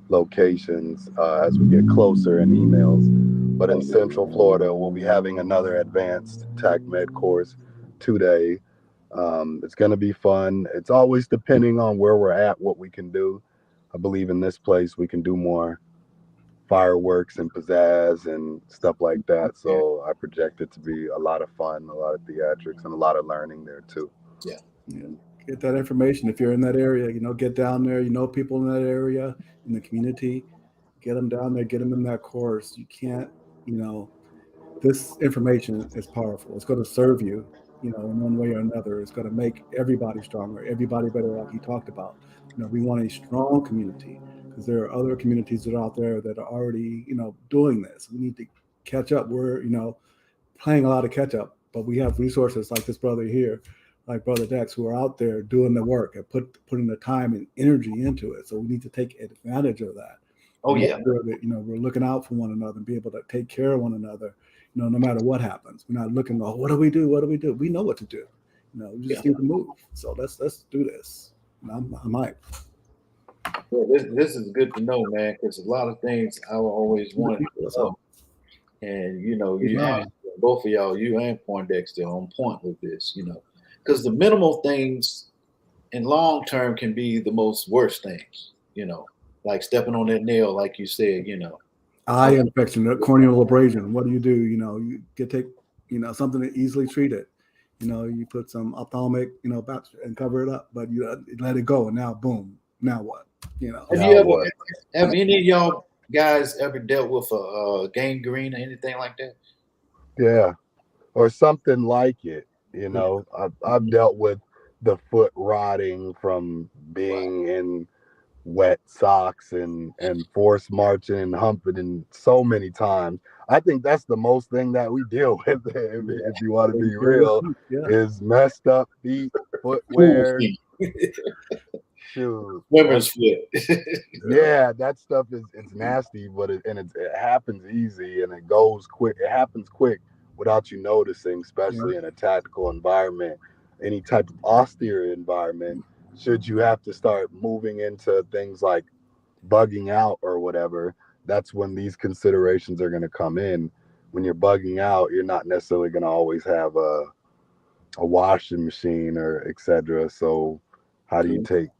locations as we get closer in emails. But in Central Florida, we'll be having another advanced TAC Med course 2-day. It's going to be fun. It's always depending on where we're at, what we can do. I believe in this place we can do more fireworks and pizzazz and stuff like that. So I project it to be a lot of fun, a lot of theatrics, and a lot of learning there too. Yeah. Get that information. If you're in that area, get down there, people in that area, in the community, get them down there, get them in that course. You can't, this information is powerful. It's going to serve you, in one way or another. It's going to make everybody stronger, everybody better, like he talked about. We want a strong community, because there are other communities that are out there that are already, doing this. We need to catch up. We're, playing a lot of catch up, but we have resources like this brother here, like Brother Dex, who are out there doing the work and putting the time and energy into it. So we need to take advantage of that. That, we're looking out for one another and be able to take care of one another, no matter what happens. We're not looking, oh, what do we do? What do we do? We know what to do. We just need to move. So let's do this. And I might. Well, this is good to know, man, because a lot of things I always wanted to know. And both of y'all, you and Poindexter, on point with this, because the minimal things in long term can be the most worst things, like stepping on that nail, like you said, eye infection, corneal abrasion. What do? You take, something to easily treat it. You put some ophthalmic, and cover it up, but you let it go, and now boom, now what? Have any of y'all guys ever dealt with a gangrene or anything like that? Yeah, or something like it. I've dealt with the foot rotting from being in wet socks and forced marching and humping and so many times. I think that's the most thing that we deal with, if you want to be real, is messed up feet, footwear, shoes. Women's foot. Yeah, that stuff it's nasty, but it happens easy and it goes quick. It happens quick without you noticing, especially in a tactical environment, any type of austere environment. Should you have to start moving into things like bugging out or whatever, that's when these considerations are going to come in. When you're bugging out, you're not necessarily going to always have a washing machine or etc. So how do you take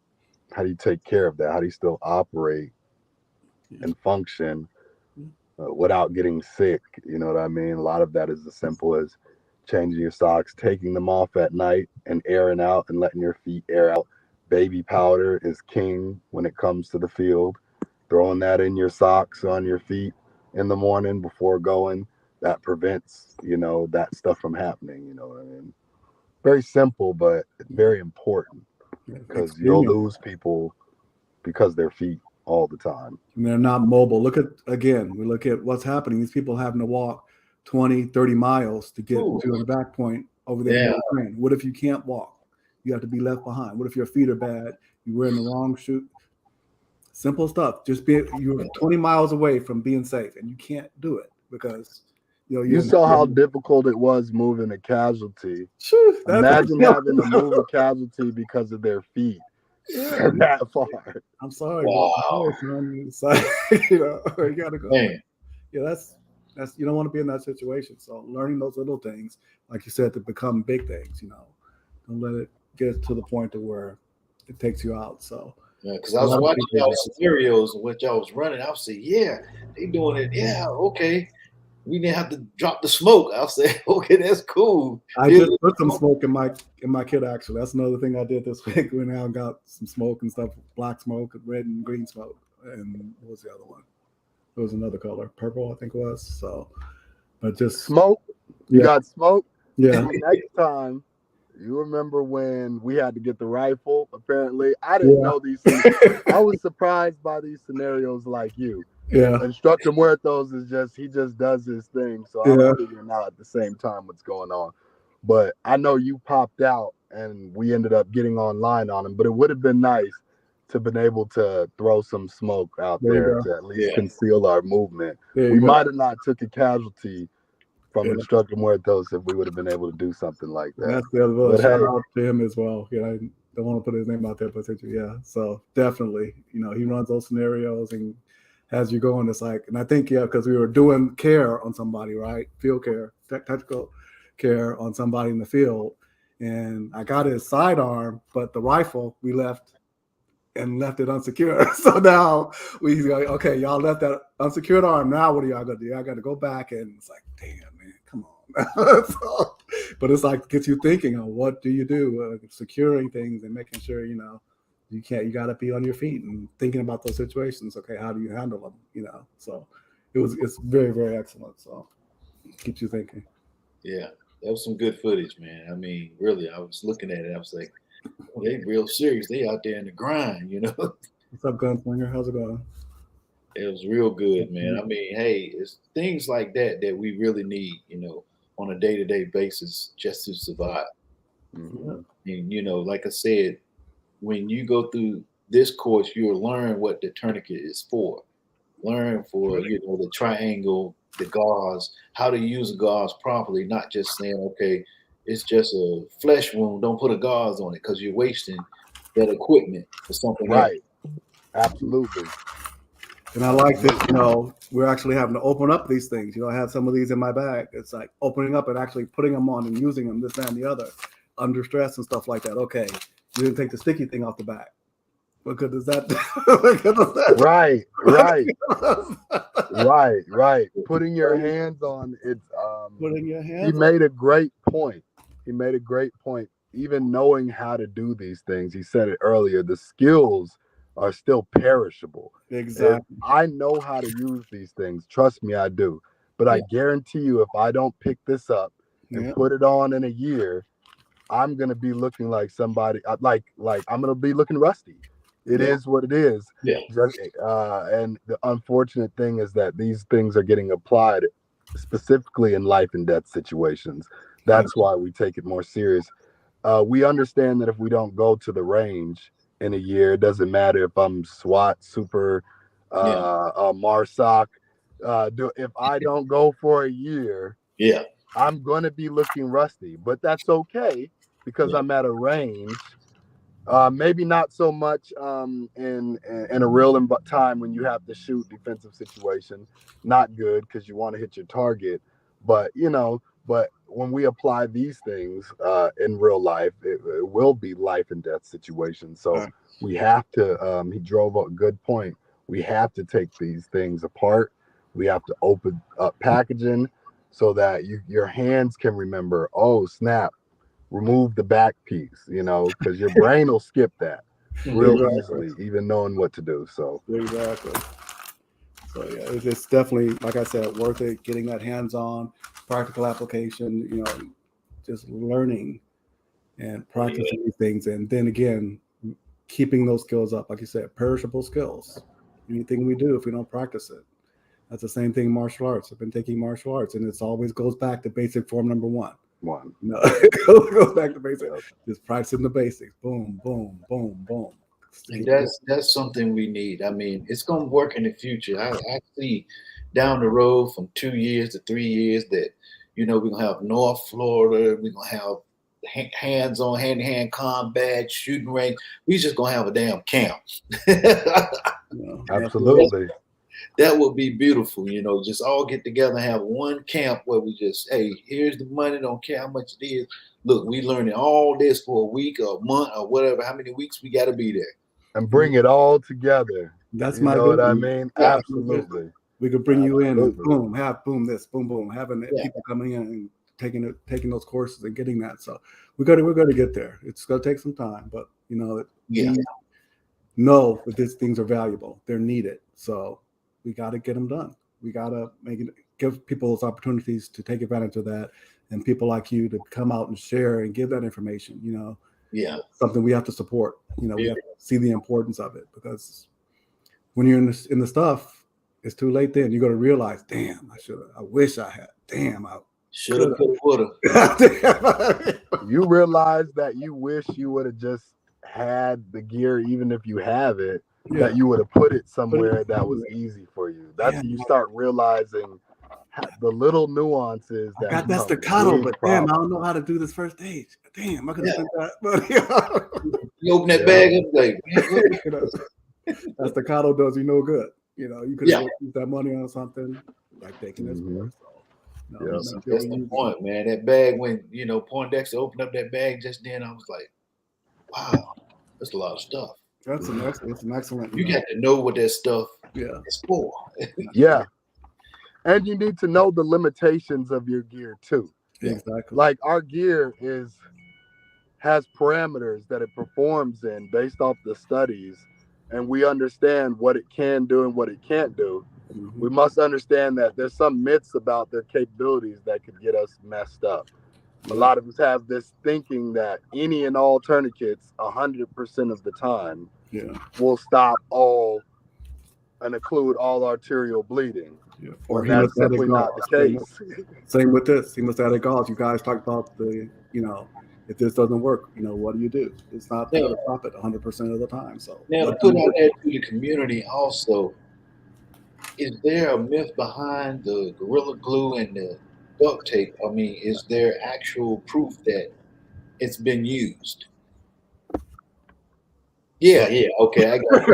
care of that? How do you still operate and function without getting sick? You know what I mean? A lot of that is as simple as changing your socks, taking them off at night and airing out and letting your feet air out. Baby powder is king when it comes to the field. Throwing that in your socks on your feet in the morning before going, that prevents, that stuff from happening. You know what I mean? Very simple, but very important, because you'll lose people because their feet all the time. And they're not mobile. We look at what's happening. These people having to walk 20, 30 miles to get to the back point over there. Yeah. What if you can't walk? You have to be left behind. What if your feet are bad? You're wearing the wrong shoe? Simple stuff. You're 20 miles away from being safe, and you can't do it because you saw how difficult it was moving a casualty. Imagine having to move a casualty because of their feet. Yeah. That far. I'm sorry. Wow. You gotta go. Man. Yeah, that's you don't want to be in that situation. So learning those little things, like you said, to become big things. Don't let it get to the point to where it takes you out. So. Yeah, because I was watching y'all scenarios of what y'all was running. I was saying, yeah, they doing it. Yeah, okay. We didn't have to drop the smoke. I'll say, okay, that's cool. I just put some smoke in my kit, actually. That's another thing I did this week. Went out and got some smoke and stuff, black smoke, red and green smoke. And what was the other one? It was another color, purple, I think it was. So, but just smoke. You got smoke? Yeah. Next time, you remember when we had to get the rifle? Apparently, I didn't know these things. I was surprised by these scenarios like you. Yeah. Instructor Muertos he just does his thing. So I'm figuring out at the same time what's going on. But I know you popped out and we ended up getting online on him. But it would have been nice to been able to throw some smoke out there to at least conceal our movement. We might have not took a casualty from Instructor Muertos if we would have been able to do something like that. That's the other shout out to him as well. Yeah, I don't want to put his name out there, but so definitely, he runs those scenarios and as you go, and it's like, and I think because we were doing care on somebody, right? Field care, technical care on somebody in the field, and I got his sidearm, but the rifle we left it unsecured. So now we go, okay, y'all left that unsecured arm. Now what are y'all gonna do? I got to go back, and it's like, damn, man, come on. So, but it's like gets you thinking on what do you do, securing things and making sure you got to be on your feet and thinking about those situations. Okay, how do you handle them? So it's very, very excellent. So keeps you thinking. Yeah, that was some good footage, man. I mean, really, I was looking at it. I was like, they real serious. They out there in the grind, What's up, Gunslinger? How's it going? It was real good, man. I mean, hey, it's things like that we really need, on a day-to-day basis just to survive. Mm-hmm. And, like I said, when you go through this course, you'll learn what the tourniquet is for. learn for, the triangle, the gauze, how to use a gauze properly, not just saying, okay, it's just a flesh wound, don't put a gauze on it, because you're wasting that equipment for something else. Right. Absolutely. And I like that, we're actually having to open up these things. I have some of these in my bag. It's like opening up and actually putting them on and using them, this, that, and the other, under stress and stuff like that. Okay, you didn't take the sticky thing off the back. What good is that? Right. Putting your hands on it. Putting your hands. He made a great point. Even knowing how to do these things, he said it earlier, the skills are still perishable. Exactly. If I know how to use these things, trust me, I do. But I guarantee you, if I don't pick this up and put it on in a year, I'm gonna be looking like somebody like I'm gonna be looking rusty. It is what it is. Yeah. And the unfortunate thing is that these things are getting applied specifically in life and death situations. That's why we take it more serious. We understand that if we don't go to the range in a year, it doesn't matter if I'm SWAT, Super, MARSOC. If I don't go for a year, I'm going to be looking rusty. But that's okay, because I'm at a range. Maybe not so much in a real time when you have to shoot defensive situation. Not good, because you want to hit your target. But when we apply these things in real life, it will be life and death situations. So we have to, he drove a good point. We have to take these things apart. We have to open up packaging so that your hands can remember, oh, snap, remove the back piece, because your brain will skip that real easily, even knowing what to do. So exactly. So it's definitely, like I said, worth it. Getting that hands-on, practical application. Just learning and practicing these things, and then again, keeping those skills up. Like you said, perishable skills. Anything we do, if we don't practice it, that's the same thing in martial arts. I've been taking martial arts, and it always goes back to basic form number one. It goes back to basic. Just practicing the basics. Boom, boom, boom, boom. And that's something we need. I mean, it's going to work in the future. I see down the road from 2 years to 3 years that, we're going to have North Florida. We're going to have hands-on, hand-to-hand combat, shooting range. We just going to have a damn camp. Absolutely. That would be beautiful, just all get together and have one camp where we just, hey, here's the money, don't care how much it is. Look, we learning all this for a week or a month or whatever, how many weeks we got to be there. And bring it all together. That's you know what I mean? Absolutely. We could bring you in and boom this, boom, boom, having people coming in and taking those courses and getting that. So we're going to get there. It's going to take some time, but we know that these things are valuable. They're needed. So we got to get them done. We got to give people those opportunities to take advantage of that, and people like you to come out and share and give that information. Something we have to support. We have to see the importance of it, because when you're in the stuff, it's too late. Then you got to realize, damn, I wish I had. Damn, I should have, would have. You realize that you wish you would have just had the gear, even if you have it. That you would have put it somewhere that was easy for you. That's when you start realizing the little nuances. That's staccato, but damn, I don't know how to do this first stage. Damn, I could have spent that. You open that bag up, like that staccato does you no good. You could have used that money on something like taking this course. That's the point, man. That bag, when Poindexter opened up that bag just then, I was like, wow, that's a lot of stuff. That's an excellent. You got to know what that stuff is for. And you need to know the limitations of your gear too. Exactly. Like our gear has parameters that it performs in based off the studies, and we understand what it can do and what it can't do. Mm-hmm. We must understand that there's some myths about their capabilities that could get us messed up. A lot of us have this thinking that any and all tourniquets 100% of the time will stop all and include all arterial bleeding. Or that's simply not the case. Same with this. Hemostatic gauze. You guys talked about if this doesn't work, what do you do? It's not going to stop it 100% of the time. So now to put out there to the community also, is there a myth behind the Gorilla Glue and the duct tape? I mean, is there actual proof that it's been used? Yeah, yeah. Okay, I got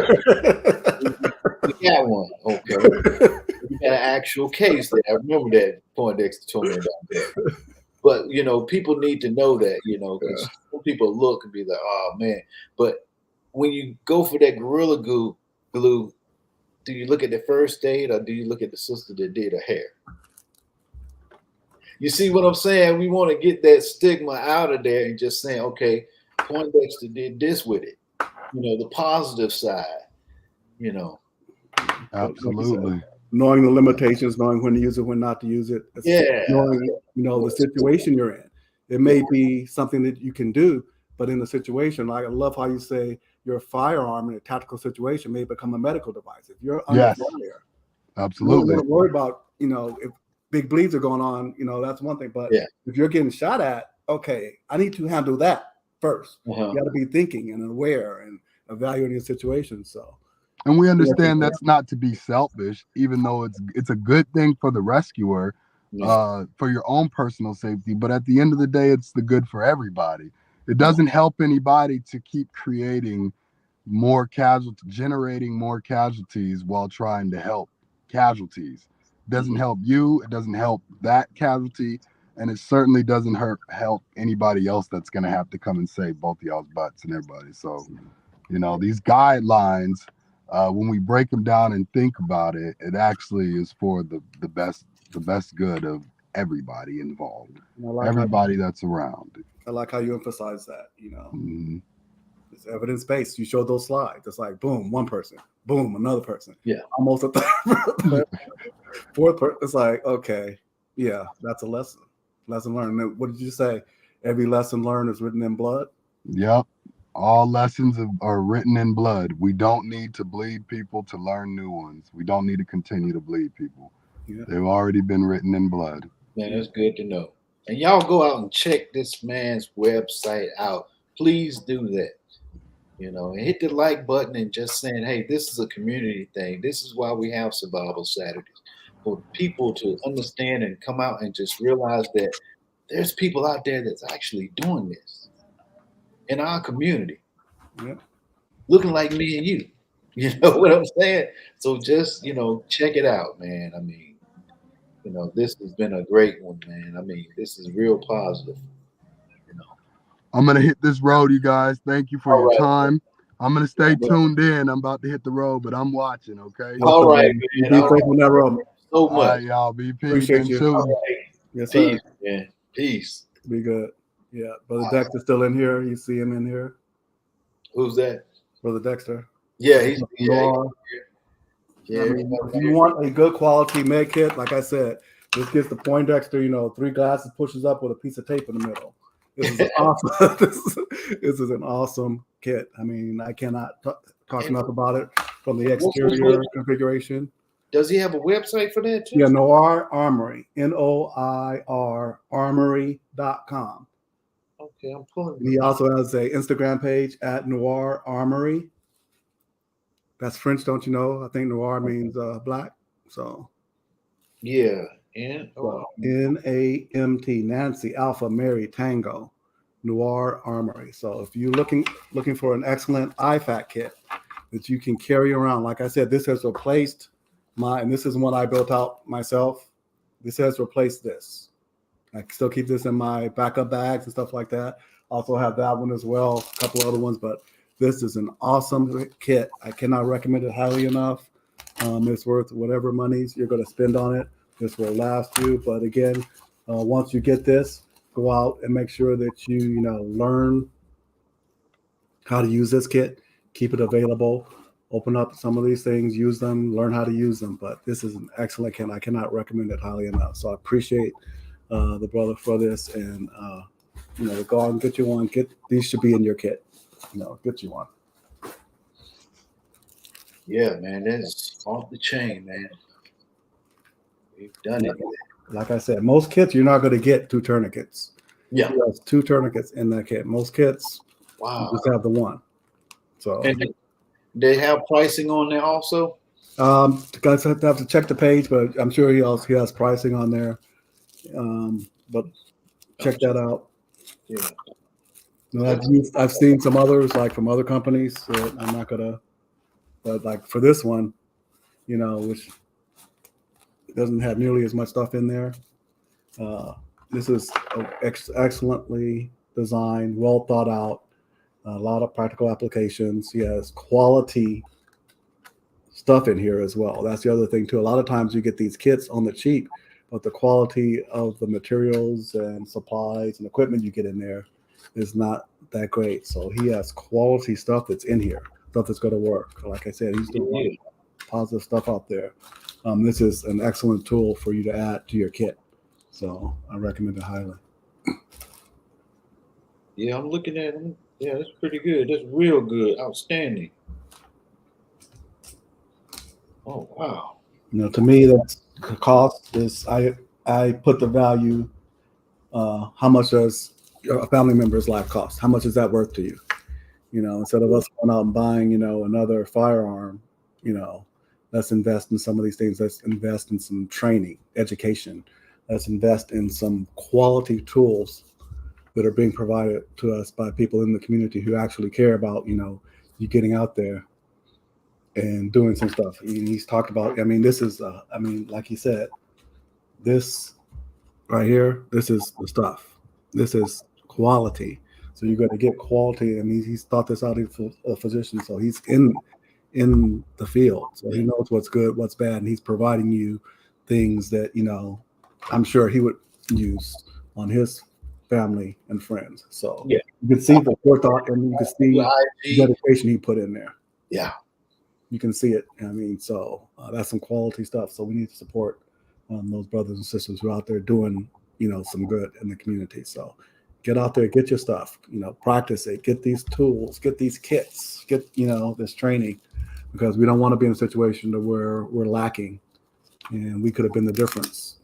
we got one. Okay, we got an actual case there. I remember that Poindexter told me about that. But people need to know that, because some people look and be like, "Oh man!" But when you go for that Gorilla Glue, do you look at the first date or do you look at the sister that did her hair? You see what I'm saying? We want to get that stigma out of there and just saying, okay, Poindexter did this with it. The positive side. Absolutely. Knowing the limitations, knowing when to use it, when not to use it. Yeah. Knowing, the situation you're in. It may be something that you can do, but in the situation, like I love how you say your firearm in a tactical situation may become a medical device. If you're under fire, absolutely. You don't worry about, if big bleeds are going on, that's one thing. But if you're getting shot at, okay, I need to handle that first. You got to be thinking and aware and evaluating the situation. So. And we understand that's not to be selfish, even though it's a good thing for the rescuer, for your own personal safety. But at the end of the day, it's the good for everybody. It doesn't help anybody to keep creating more generating more casualties while trying to help casualties. It doesn't help you. It doesn't help that casualty. And it certainly doesn't help anybody else that's going to have to come and save both of y'all's butts and everybody. So, these guidelines, when we break them down and think about it, it actually is for the best good of everybody involved, everybody that's around. I like how you emphasize that. It's evidence-based. You show those slides. It's like boom, one person, boom, another person. Yeah, almost a third, fourth person. It's like, okay, yeah, that's a lesson learned. And what did you say? Every lesson learned is written in blood. Yep. All lessons are written in blood. We don't need to bleed people to learn new ones. We don't need to continue to bleed people. Yeah. They've already been written in blood. Man, that's good to know. And y'all go out and check this man's website out. Please do that. And hit the like button and just saying, hey, this is a community thing. This is why we have Survival Saturdays. For people to understand and come out and just realize that there's people out there that's actually doing this in our community, looking like me and you. You know what I'm saying? So just, check it out, man. I mean, this has been a great one, man. I mean, this is real positive. I'm going to hit this road, you guys. Thank you for your time. I'm going to stay tuned in. I'm about to hit the road, but I'm watching, okay? All right, man. Be safe on that road. So much. All right, y'all. Be peace. Appreciate you. All right. Yes, peace, sir. man. Peace. Be good. Yeah. Brother Dexter's still in here. You see him in here? Who's that? Brother Dexter. Yeah, he's yeah. If you want a good quality med kit, like I said, this gets the Poindexter, 3 glasses, pushes up with a piece of tape in the middle. This is awesome. This is an awesome kit. I mean, I cannot talk enough about it from the exterior configuration. Does he have a website for that too? Yeah, Noir Armory, NOIR Armory.com. Okay, I'm pulling. He also has a Instagram page at Noir Armory. That's French, don't you know? I think Noir means black. So yeah. NAMT, Nancy, Alpha, Mary, Tango, Noir Armory. So if you're looking for an excellent IFAC kit that you can carry around, like I said, this has replaced and this is one I built out myself. This has replaced this. I still keep this in my backup bags and stuff like that. Also have that one as well, a couple other ones, but this is an awesome kit. I cannot recommend it highly enough. It's worth whatever monies you're going to spend on it. This will last you. But again, once you get this, go out and make sure that you learn how to use this kit. Keep it available. Open up some of these things, use them, learn how to use them. But this is an excellent kit. I cannot recommend it highly enough. So I appreciate the brother for this. And go out and get you one. These should be in your kit. Get you one. Yeah, man, that's off the chain, man. We've done it. Like I said, most kits you're not going to get 2 tourniquets. Yeah, there's 2 tourniquets in that kit. Most kits, wow, you just have the one. So and they have pricing on there also. Guys have to check the page, but I'm sure he has pricing on there. But check that out. Yeah. I've seen some others like from other companies. So I'm not gonna, but like for this one, which doesn't have nearly as much stuff in there. This is excellently designed, well thought out, a lot of practical applications. He has quality stuff in here as well. That's the other thing too. A lot of times you get these kits on the cheap, but the quality of the materials and supplies and equipment you get in there is not that great. So he has quality stuff that's in here, stuff that's going to work. Like I said, he's doing positive stuff out there. This is an excellent tool for you to add to your kit. So I recommend it highly. Yeah, I'm looking at him. Yeah, that's pretty good. That's real good. Outstanding. Oh, wow. To me, that's cost is I put the value. How much does a family member's life cost? How much is that worth to you? Instead of us going out and buying, another firearm, let's invest in some of these things. Let's invest in some training, education. Let's invest in some quality tools that are being provided to us by people in the community who actually care about, you getting out there and doing some stuff. He's talked about, this is, like he said, this right here, this is the stuff. This is quality. So you're going to get quality, and he's thought this out. He's a physician, so he's in the field, so he knows what's good, what's bad, and he's providing you things that I'm sure he would use on his family and friends. So you can see the forethought, and you can see the dedication he put in there. Yeah, you can see it. So that's some quality stuff. So we need to support those brothers and sisters who are out there doing some good in the community. So get out there, get your stuff, practice it, get these tools, get these kits, get this training, because we don't want to be in a situation where we're lacking, and we could have been the difference.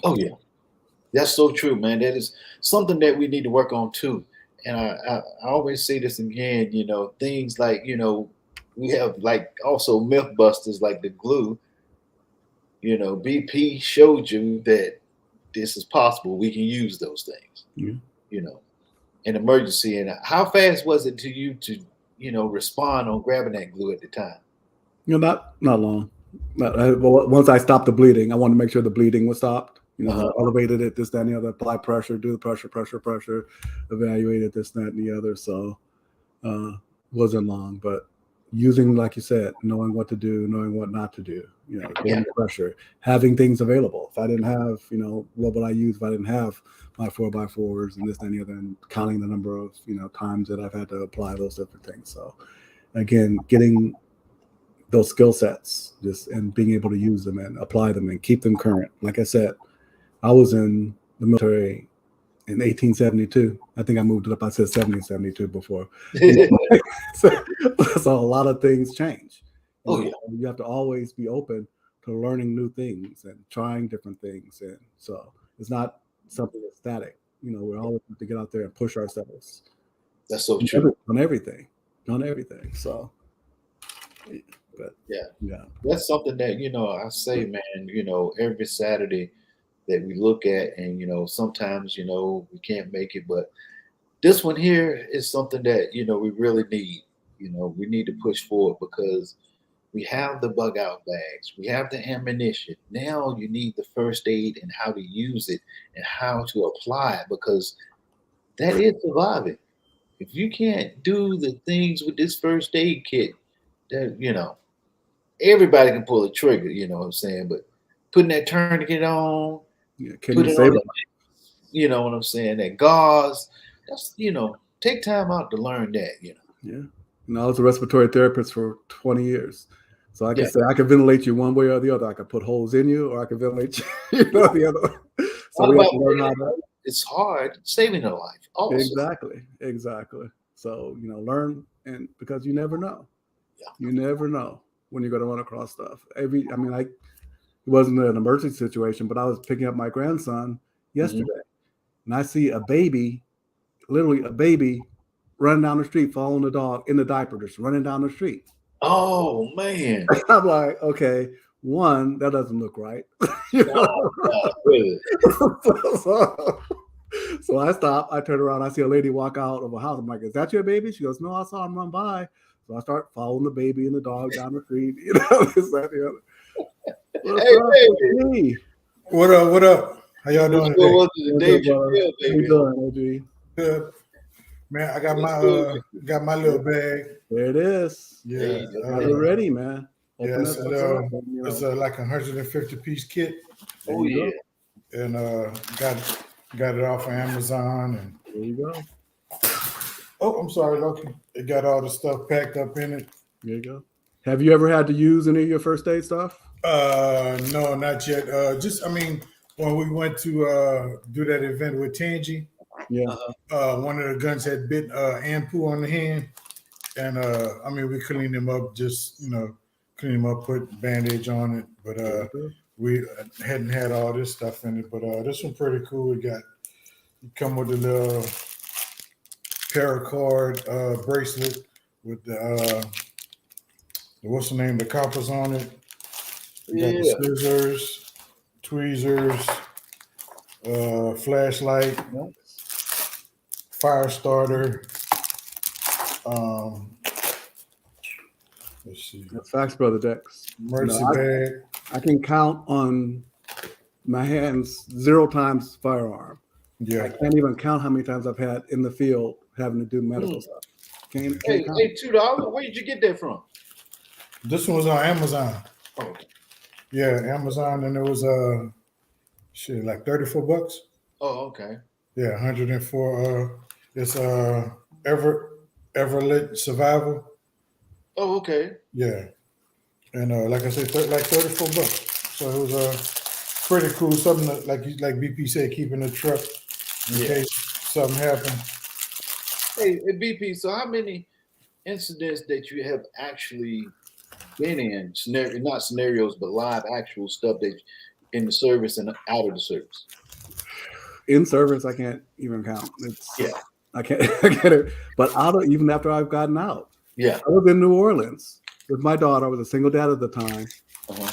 Oh yeah, that's so true, man. That is something that we need to work on too. And I always say this again, things like we have like also myth busters like the glue. BP showed you that this is possible. We can use those things. In emergency. And how fast was it to you to respond on grabbing that glue at the time? Not long. Once I stopped the bleeding, I wanted to make sure the bleeding was stopped. I elevated it, this, that, and the other, apply pressure, do the pressure, evaluated this, that, and the other. So wasn't long, but using, like you said, knowing what to do, knowing what not to do, getting pressure, having things available. If I didn't have, what would I use if I didn't have my 4x4s and this, that, and the other, and counting the number of, times that I've had to apply those different things. So again, getting those skill sets and being able to use them and apply them and keep them current. Like I said, I was in the military in 1872. I think I moved it up. I said 1772 before. So a lot of things change. You have to always be open to learning new things and trying different things. And so it's not something that's static. We always have to get out there and push ourselves. That's so true. On everything. So, but that's something that, I say, man, every Saturday that we look at, and, sometimes, we can't make it, but this one here is something that, we really need. We need to push forward because we have the bug out bags, we have the ammunition. Now you need the first aid and how to use it and how to apply it, because that is surviving. If you can't do the things with this first aid kit, that everybody can pull a trigger, you know what I'm saying? But putting that tourniquet on, can you save it? You know what I'm saying? That gauze, that's take time out to learn that, Yeah. I was a respiratory therapist for 20 years. So I can say I can ventilate you one way or the other. I could put holes in you, or I can ventilate you, the other. So we have to learn how to. It's hard saving a life. Also. Exactly. So learn, and because you never know. Yeah. You never know when you're going to run across stuff. It wasn't an emergency situation, but I was picking up my grandson yesterday, and I see a baby, literally a baby, running down the street, following the dog in the diaper, just running down the street. Oh man. I'm like, okay, one, that doesn't look right. You know? Really? So I stop, I turn around, I see a lady walk out of a house. I'm like, is that your baby? She goes, no, I saw him run by. So I start following the baby and the dog down the street, you know, this, that, the other. What's Hey, up, baby. OG? What up? What up? How y'all doing What today? was the What's Dave up, brother? Chappelle, How you baby? doing, OG? Good. Man, I got What's my little bag. There it is. Yeah. There you go. Have it ready, man. Open Yes, that and, sucker up and, you know, it's like a 150-piece kit, there Oh you yeah. and got it off of Amazon. And go. There you go. oh, I'm sorry, Loki. It got all the stuff packed up in it. There you go. Have you ever had to use any of your first aid stuff? No, not yet. Just I mean, when we went to do that event with Tangi, Yeah. one of the guns had bit Ampu on the hand, and I mean we cleaned him up, just clean him up, put bandage on it, but we hadn't had all this stuff in it. But this one pretty cool. It come with a little paracord bracelet with the what's the name? The coppers on it. Got the scissors, tweezers, flashlight, fire starter. Let's see. That's facts, brother Dex. Emergency bag. I can count on my hands 0 times firearm. Yeah. I can't even count how many times I've had in the field having to do medical stuff. Can't Hey, count. $2. Where did you get that from? This one was on Amazon. Oh, Yeah, Amazon, and it was like $34. oh, okay. Yeah, 104. It's Everlit Survival. Oh, okay. Yeah, and like I said, like $34. So it was pretty cool. Something that, like BP said, keeping the truck in case something happened. Hey, BP. So how many incidents that you have actually been in, not scenarios, but live actual stuff that in the service and out of the service? In service, I can't even count. I can't get it. But even after I've gotten out, I was in New Orleans with my daughter. I was a single dad at the time.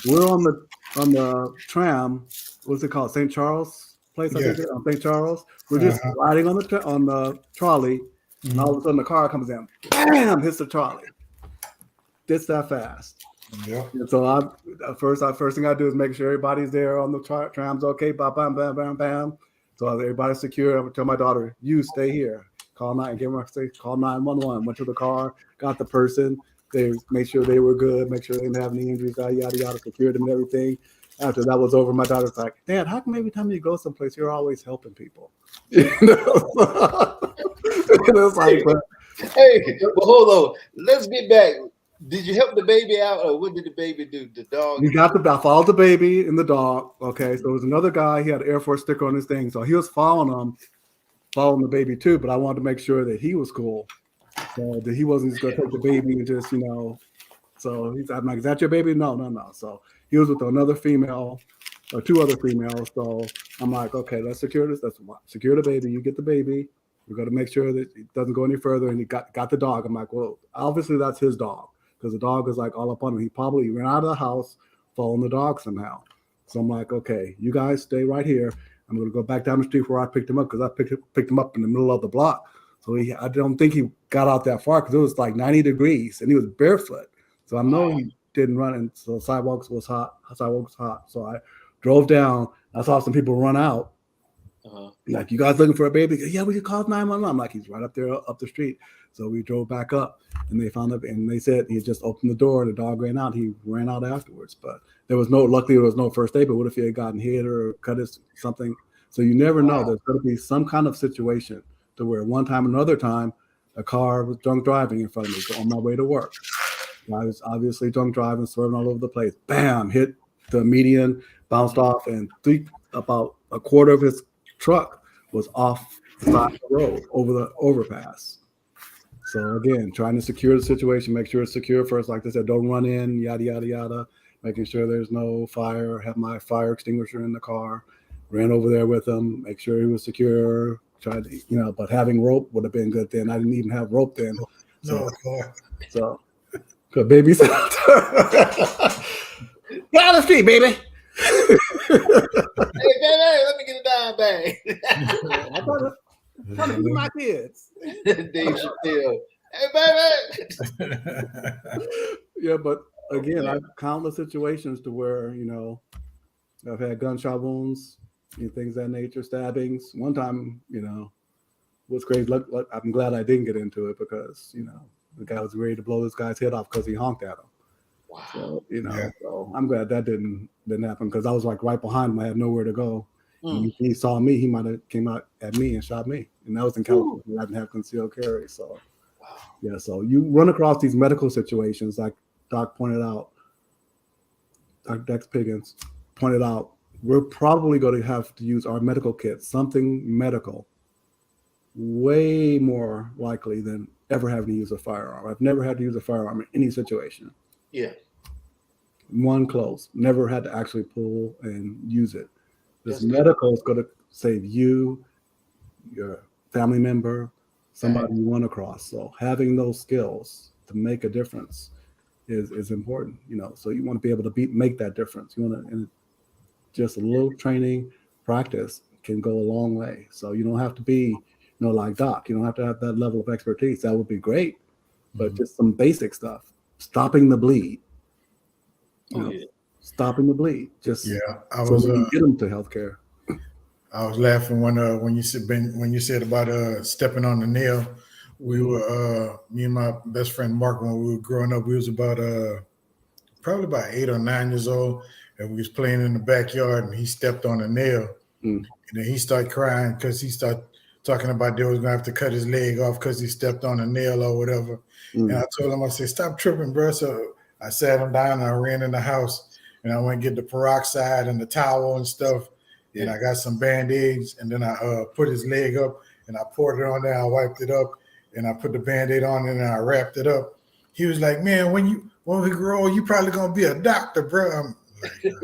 We're on the tram. What's it called? St. Charles place. I think on St. Charles. We're just riding on the trolley, and all of a sudden the car comes in, bam, hits the trolley. It's that fast. Yeah. And so first thing I do is make sure everybody's there on the tram's okay. Bam, bam, bam, bam, bam. So everybody's secure. I would tell my daughter, "You stay here. Call 911." Went to the car, got the person. They made sure they were good. Make sure they didn't have any injuries. Yada yada. Secured them and everything. After that was over, my daughter's like, "Dad, how come every time you go someplace, you're always helping people?" You know? And it's like, hey, but hold on. Let's get back. Did you help the baby out, or what did the baby do? The dog? I followed the baby and the dog. Okay, so there was another guy. He had an Air Force sticker on his thing, so he was following the baby too. But I wanted to make sure that he was cool, so that he wasn't just going to take the baby and just, So I'm like, "Is that your baby?" No. So he was with another female, or 2 other females. So I'm like, "Okay, let's secure this. Let's secure the baby. You get the baby. We're going to make sure that it doesn't go any further." And he got the dog. I'm like, "Well, obviously that's his dog." Because the dog is like all up on him. He probably ran out of the house following the dog somehow. So I'm like, "Okay, you guys stay right here. I'm going to go back down the street where I picked him up," because I picked him up in the middle of the block. So I don't think he got out that far, because it was like 90 degrees and he was barefoot. So I know he didn't run, and so sidewalks was hot. So I drove down. I saw some people run out. Like, "You guys looking for a baby?" "Yeah, we could call 911. I'm like, "He's right up there up the street." So we drove back up, and they found him, and they said he had just opened the door. The dog ran out. He ran out afterwards, but luckily there was no first aid. But what if he had gotten hit or cut something? So you never know. There's going to be some kind of situation to where one time, another time, a car was drunk driving in front of me on my way to work. I was obviously drunk driving, swerving all over the place. Bam, hit the median, bounced off, and about a quarter of his truck was off the side of the road over the overpass. So again, trying to secure the situation, make sure it's secure first. Like I said, don't run in, yada, yada, yada. Making sure there's no fire, have my fire extinguisher in the car. Ran over there with him, make sure he was secure. Tried to, but having rope would have been good then. I didn't even have rope then. So Good baby. Get out of the street, baby. Hey, baby, let me get a dime bag. I'm trying to feed my kids. Dave Chappelle. Hey, baby. Yeah, but again, I've countless situations to where, I've had gunshot wounds, things of that nature, stabbings. One time, was crazy. I'm glad I didn't get into it because, the guy was ready to blow this guy's head off because he honked at him. Wow. So, so I'm glad that didn't happen because I was like right behind him. I had nowhere to go. And if he saw me, he might have came out at me and shot me. And that was in California. I didn't have concealed carry. So, yeah. So you run across these medical situations, like Doc pointed out, Dr. Dex Piggins pointed out, we're probably going to have to use our medical kits, something medical, way more likely than ever having to use a firearm. I've never had to use a firearm in any situation. Yeah. One close. Never had to actually pull and use it. This That's medical is going to save you, your family member, somebody you run across. So having those skills to make a difference is important. So you want to be able to make that difference. You want to, and just a little training, practice can go a long way. So you don't have to be, like Doc. You don't have to have that level of expertise. That would be great, but just some basic stuff. Stopping the bleed. Stopping the bleed. Just I was so get them to healthcare. I was laughing when you said about stepping on the nail. We were me and my best friend Mark, when we were growing up, we was about probably about 8 or 9 years old, and we was playing in the backyard, and he stepped on a nail, and then he started crying because he started talking about they was gonna have to cut his leg off because he stepped on a nail or whatever. And I told him, I said, stop tripping, bro. So I sat him down and I ran in the house, and I went and get the peroxide and the towel and stuff. And I got some Band-Aids, and then I put his leg up and I poured it on there. I wiped it up and I put the Band-Aid on it and I wrapped it up. He was like, man, when we grow old, you probably gonna be a doctor, bro. I'm like,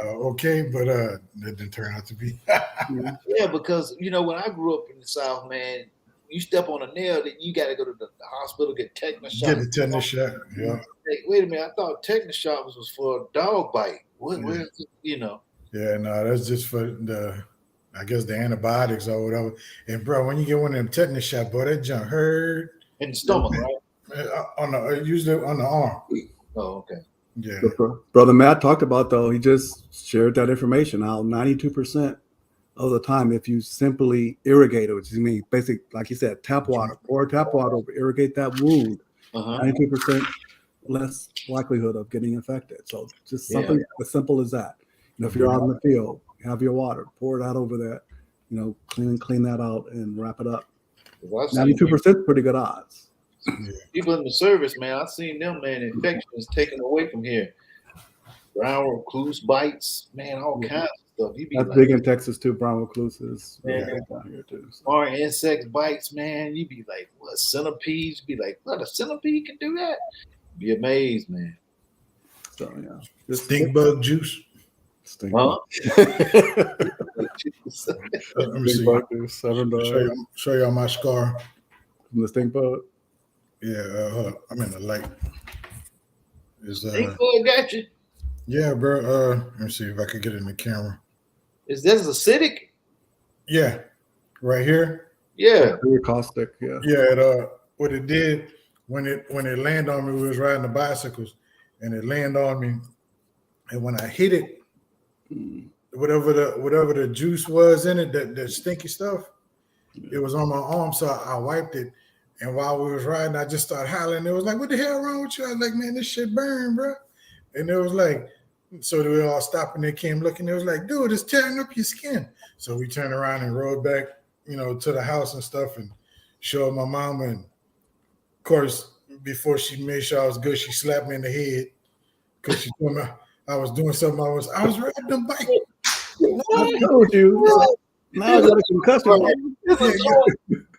okay, but that didn't turn out to be. Yeah, because when I grew up in the South, man, you step on a nail, then you got to go to the hospital, get tetanus shot. Get the tetanus shot. Yeah. Like, wait a minute, I thought tetanus shot was for a dog bite. What? Yeah. Where is it, Yeah, no, that's just for I guess the antibiotics or whatever. And bro, when you get one of them tetanus shot, boy, that junk hurt in the stomach, right? Usually on the arm. Oh, okay. Yeah. Brother Matt talked about, though, he just shared that information, how 92% of the time, if you simply irrigate it, which means basically, like you said, pour tap water over, irrigate that wound, 92% less likelihood of getting infected. So just something as simple as that. If you're out in the field, have your water, pour it out over that, clean that out and wrap it up. 92% pretty good odds. People in the service, man, I've seen them, man, infections taken away from here. Brown recluse bites, man, all kinds of stuff. That's big in Texas too. Brown recluses, down here too. Foreign insect bites, man. You be like, what, centipedes? Be like, what, a centipede can do that? Be amazed, man. So yeah, just stink bug juice. Stink bug. Let me see. Show y'all my scar from the stink bug. Yeah, hold up. I'm in the light. Stink bug got you. Yeah, bro. Let me see if I could get it in the camera. Is this acidic? Yeah, right here. Yeah, very caustic. Yeah. Yeah. What it did when it landed on me, we was riding the bicycles, and it landed on me, and when I hit it, whatever the juice was in it, that stinky stuff, it was on my arm, so I wiped it. And while we was riding, I just started hollering. It was like, "What the hell wrong with you?" I was like, "Man, this shit burned, bro." And it was like, so they all stopped and they came looking. It was like, "Dude, it's tearing up your skin." So we turned around and rode back, to the house and stuff, and showed my mom. And of course, before she made sure I was good, she slapped me in the head because she told me I was doing something. I was riding the bike. I told you. Now I got a concussion.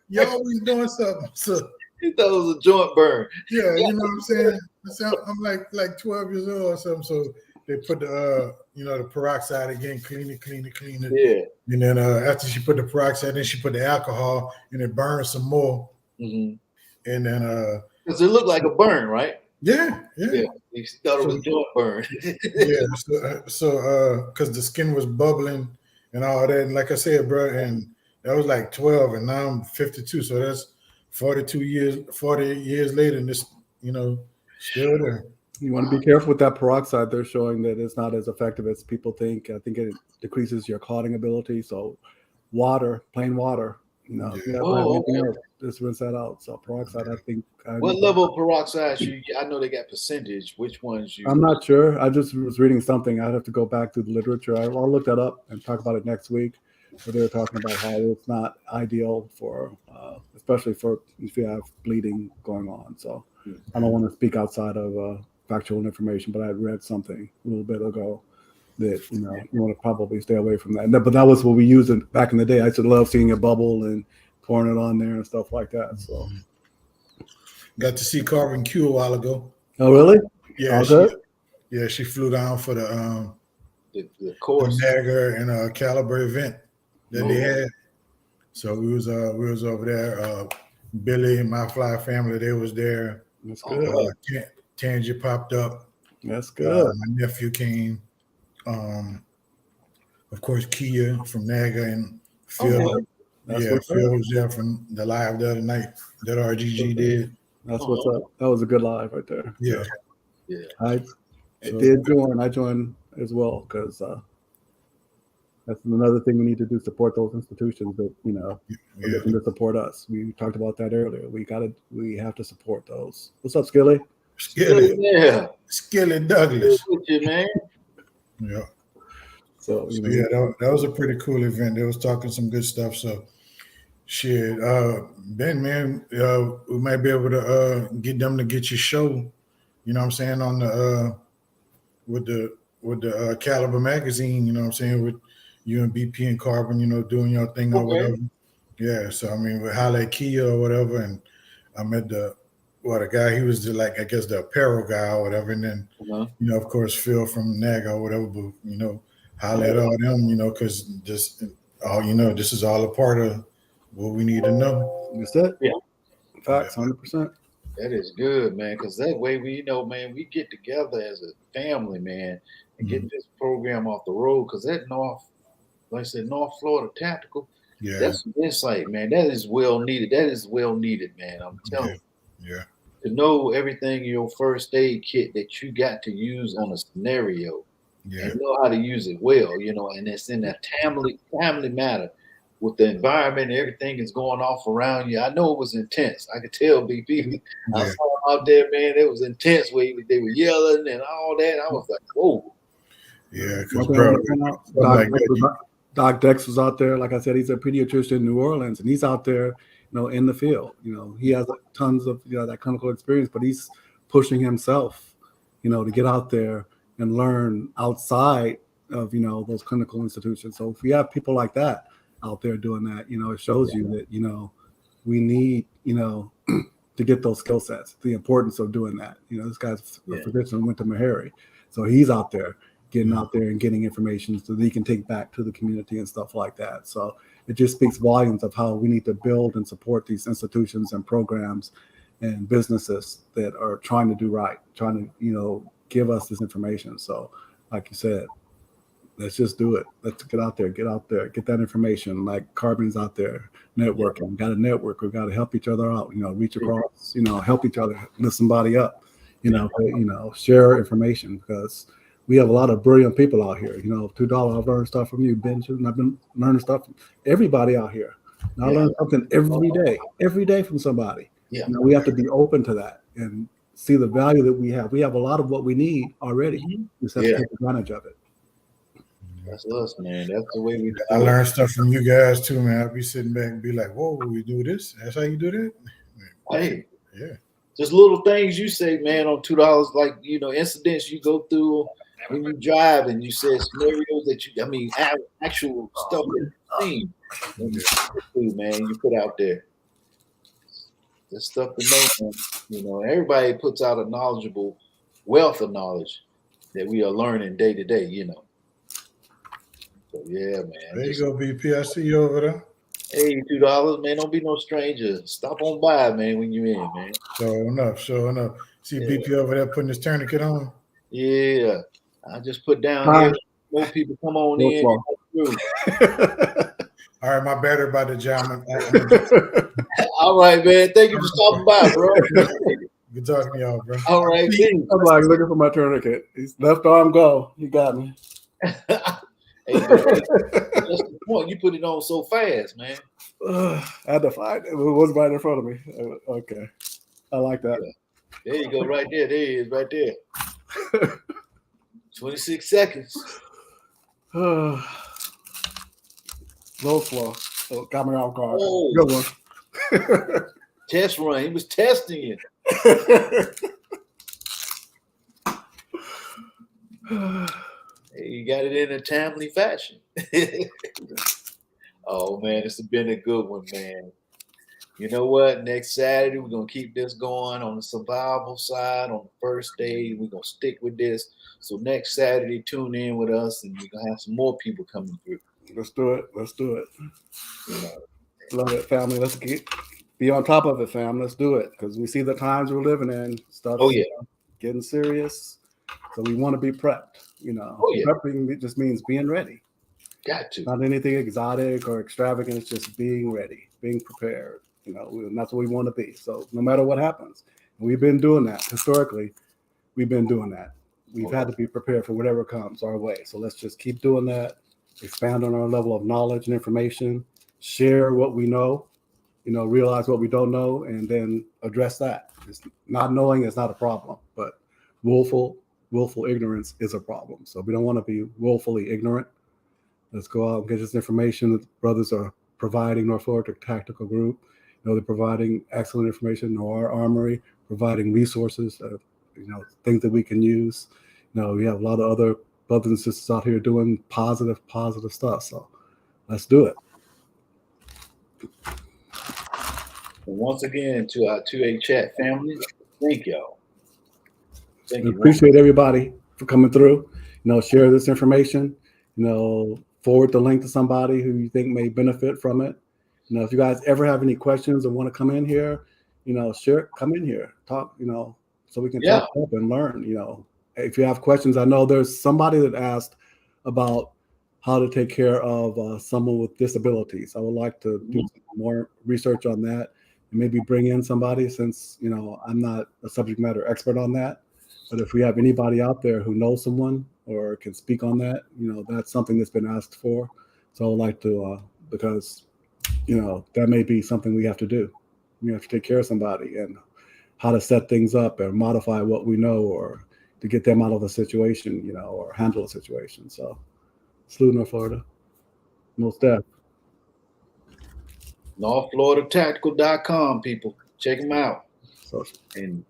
You always doing something. So he thought it was a joint burn. Yeah, you know what I'm saying? I'm like 12 years old or something. So they put the the peroxide again, clean it. Yeah. And then after she put the peroxide, then she put the alcohol and it burned some more. Mm-hmm. And then because it looked like a burn, right? Yeah. You thought it was joint burn. Because the skin was bubbling and all that, and like I said, bro, and that was like 12, and now I'm 52, so that's 40 years later, and this, still there. You want to be careful with that peroxide. They're showing that it's not as effective as people think. I think it decreases your clotting ability. So water, plain water, just rinse that out. So peroxide, I think. What level of peroxide I know they got percentage. Which ones I'm not sure. I just was reading something. I'd have to go back through the literature. I'll look that up and talk about it next week. Where they were talking about how it's not ideal for, especially for if you have bleeding going on. So I don't want to speak outside of factual information, but I read something a little bit ago that you want to probably stay away from that. But that was what we used back in the day. I used to love seeing a bubble and pouring it on there and stuff like that. So got to see Carbon Q a while ago. Oh really? Yeah, she flew down for the course Niagara and Caliber event that they had. So we was over there. Billy and my fly family, they was there. That's good. Tangy popped up. That's good. My nephew came. Of course, Kia from Naga and Phil. Phil was there from the live the other night that RGG did. That's what's up. That was a good live right there. Yeah. I did join. I joined as well because that's another thing we need to do: support those institutions that are looking to support us. We talked about that earlier. We have to support those. What's up, Skilly? Skilly Douglas. With you, man. Yeah. So that was a pretty cool event. They was talking some good stuff. So shit, Ben, man, we might be able to get them to get your show. You know what I'm saying, on the with the Caliber magazine, you know what I'm saying, with you and BP and Carbon, doing your thing or whatever. Yeah, so I mean, we holla at Kia or whatever, and I met the guy, he was the apparel guy or whatever, and then of course Phil from NAGA or whatever, but holla at all them, because this is all a part of what we need to know. That's it. Yeah. Facts, 100%. That is good, man, because that way we we get together as a family, man, and get this program off the road, because that North Florida Tactical, that's some insight, man. That is well needed. Man. I'm telling you. Yeah. To know everything in your first aid kit that you got to use on a scenario, and know how to use it well, and it's in a timely matter. With the environment and everything is going off around you. I know it was intense. I could tell BP. I saw them out there, man. It was intense where they were yelling and all that. I was like, whoa. Yeah, because Doc Dex was out there. Like I said, he's a pediatrician in New Orleans, and he's out there, in the field. He has tons of that clinical experience, but he's pushing himself, to get out there and learn outside of those clinical institutions. So if we have people like that out there doing that, it shows you that we need to get those skill sets, the importance of doing that. This guy's a physician, went to Meharry, so he's out there getting out there and getting information so that he can take back to the community and stuff like that. So it just speaks volumes of how we need to build and support these institutions and programs and businesses that are trying to do right, trying to give us this information. So like you said, let's just do it. Let's get out there, get that information. Like Carbon's out there networking. We got to network. We got to help each other out. Reach across. Help each other, lift somebody up. Share information, because we have a lot of brilliant people out here. $2. I've learned stuff from you, Benjamin, and I've been learning stuff from everybody out here. And I learn something every day from somebody. Yeah. We have to be open to that and see the value that we have. We have a lot of what we need already. We just have to take advantage of it. That's us, man. That's the way we do it. I learned stuff from you guys too, man. I'll be sitting back and be like, whoa, we do this? That's how you do that? Hey. Yeah. Just little things you say, man, on $2, like, incidents you go through when you drive, and you said scenarios that actual stuff that you've seen. Man, you put out there. That's stuff to know, man. Everybody puts out a knowledgeable wealth of knowledge that we are learning day to day, So yeah, man. There you go, BP. I see you over there. Hey, $2, man. Don't be no stranger. Stop on by, man, when you're in, man. Sure enough. See BP over there putting his tourniquet on. Yeah, I just put down here. More people come on in. All right, my battery about to jam. All right, man. Thank you for stopping by, bro. Good talking to y'all, bro. All right, I'm like looking for my tourniquet. He's left arm go. He got me. Hey, that's the point. You put it on so fast, man. I had to find it. It was right in front of me. Okay, I like that. Yeah. There you go, right there. There he is, right there. 26 seconds. Low flow. So got me off guard. Oh. Good one. Test run. He was testing you. You got it in a timely fashion. Oh, man, it's been a good one, man. You know what? Next Saturday, we're going to keep this going on the survival side. On the first day, we're going to stick with this. So next Saturday, tune in with us, and we're going to have some more people coming through. Let's do it. Let's do it. Love it, family. Let's be on top of it, fam. Let's do it, because we see the times we're living in. Stuff getting serious. So we want to be prepped. Prepping just means being ready. Got to. Not anything exotic or extravagant. It's just being ready, being prepared. And that's what we want to be. So no matter what happens, we've been doing that historically. We've been doing that. We've had to be prepared for whatever comes our way. So let's just keep doing that. Expand on our level of knowledge and information. Share what we know. Realize what we don't know, and then address that. Not knowing is not a problem, but willful ignorance is a problem. So we don't want to be willfully ignorant. Let's go out and get this information that the brothers are providing. North Florida Tactical Group, they're providing excellent information. Our Armory providing resources, things that we can use. We have a lot of other brothers and sisters out here doing positive stuff. So let's do it. And once again, to our 2A chat family, thank y'all. Thank you. Appreciate everybody for coming through. Share this information. Forward the link to somebody who you think may benefit from it. If you guys ever have any questions or want to come in here, come in here, talk, so we can talk up and learn. If you have questions, I know there's somebody that asked about how to take care of someone with disabilities. I would like to do some more research on that and maybe bring in somebody, since, I'm not a subject matter expert on that. But if we have anybody out there who knows someone or can speak on that, that's something that's been asked for. So I would like to, because, that may be something we have to do. We have to take care of somebody, and how to set things up and modify what we know, or to get them out of a situation, or handle a situation. So salute North Florida. Most def. NorthFloridaTactical.com, people. Check them out. So, and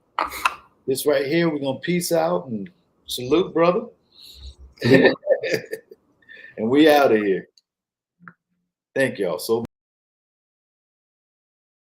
this right here, we're going to peace out and salute, brother. And we out of here. Thank y'all so much.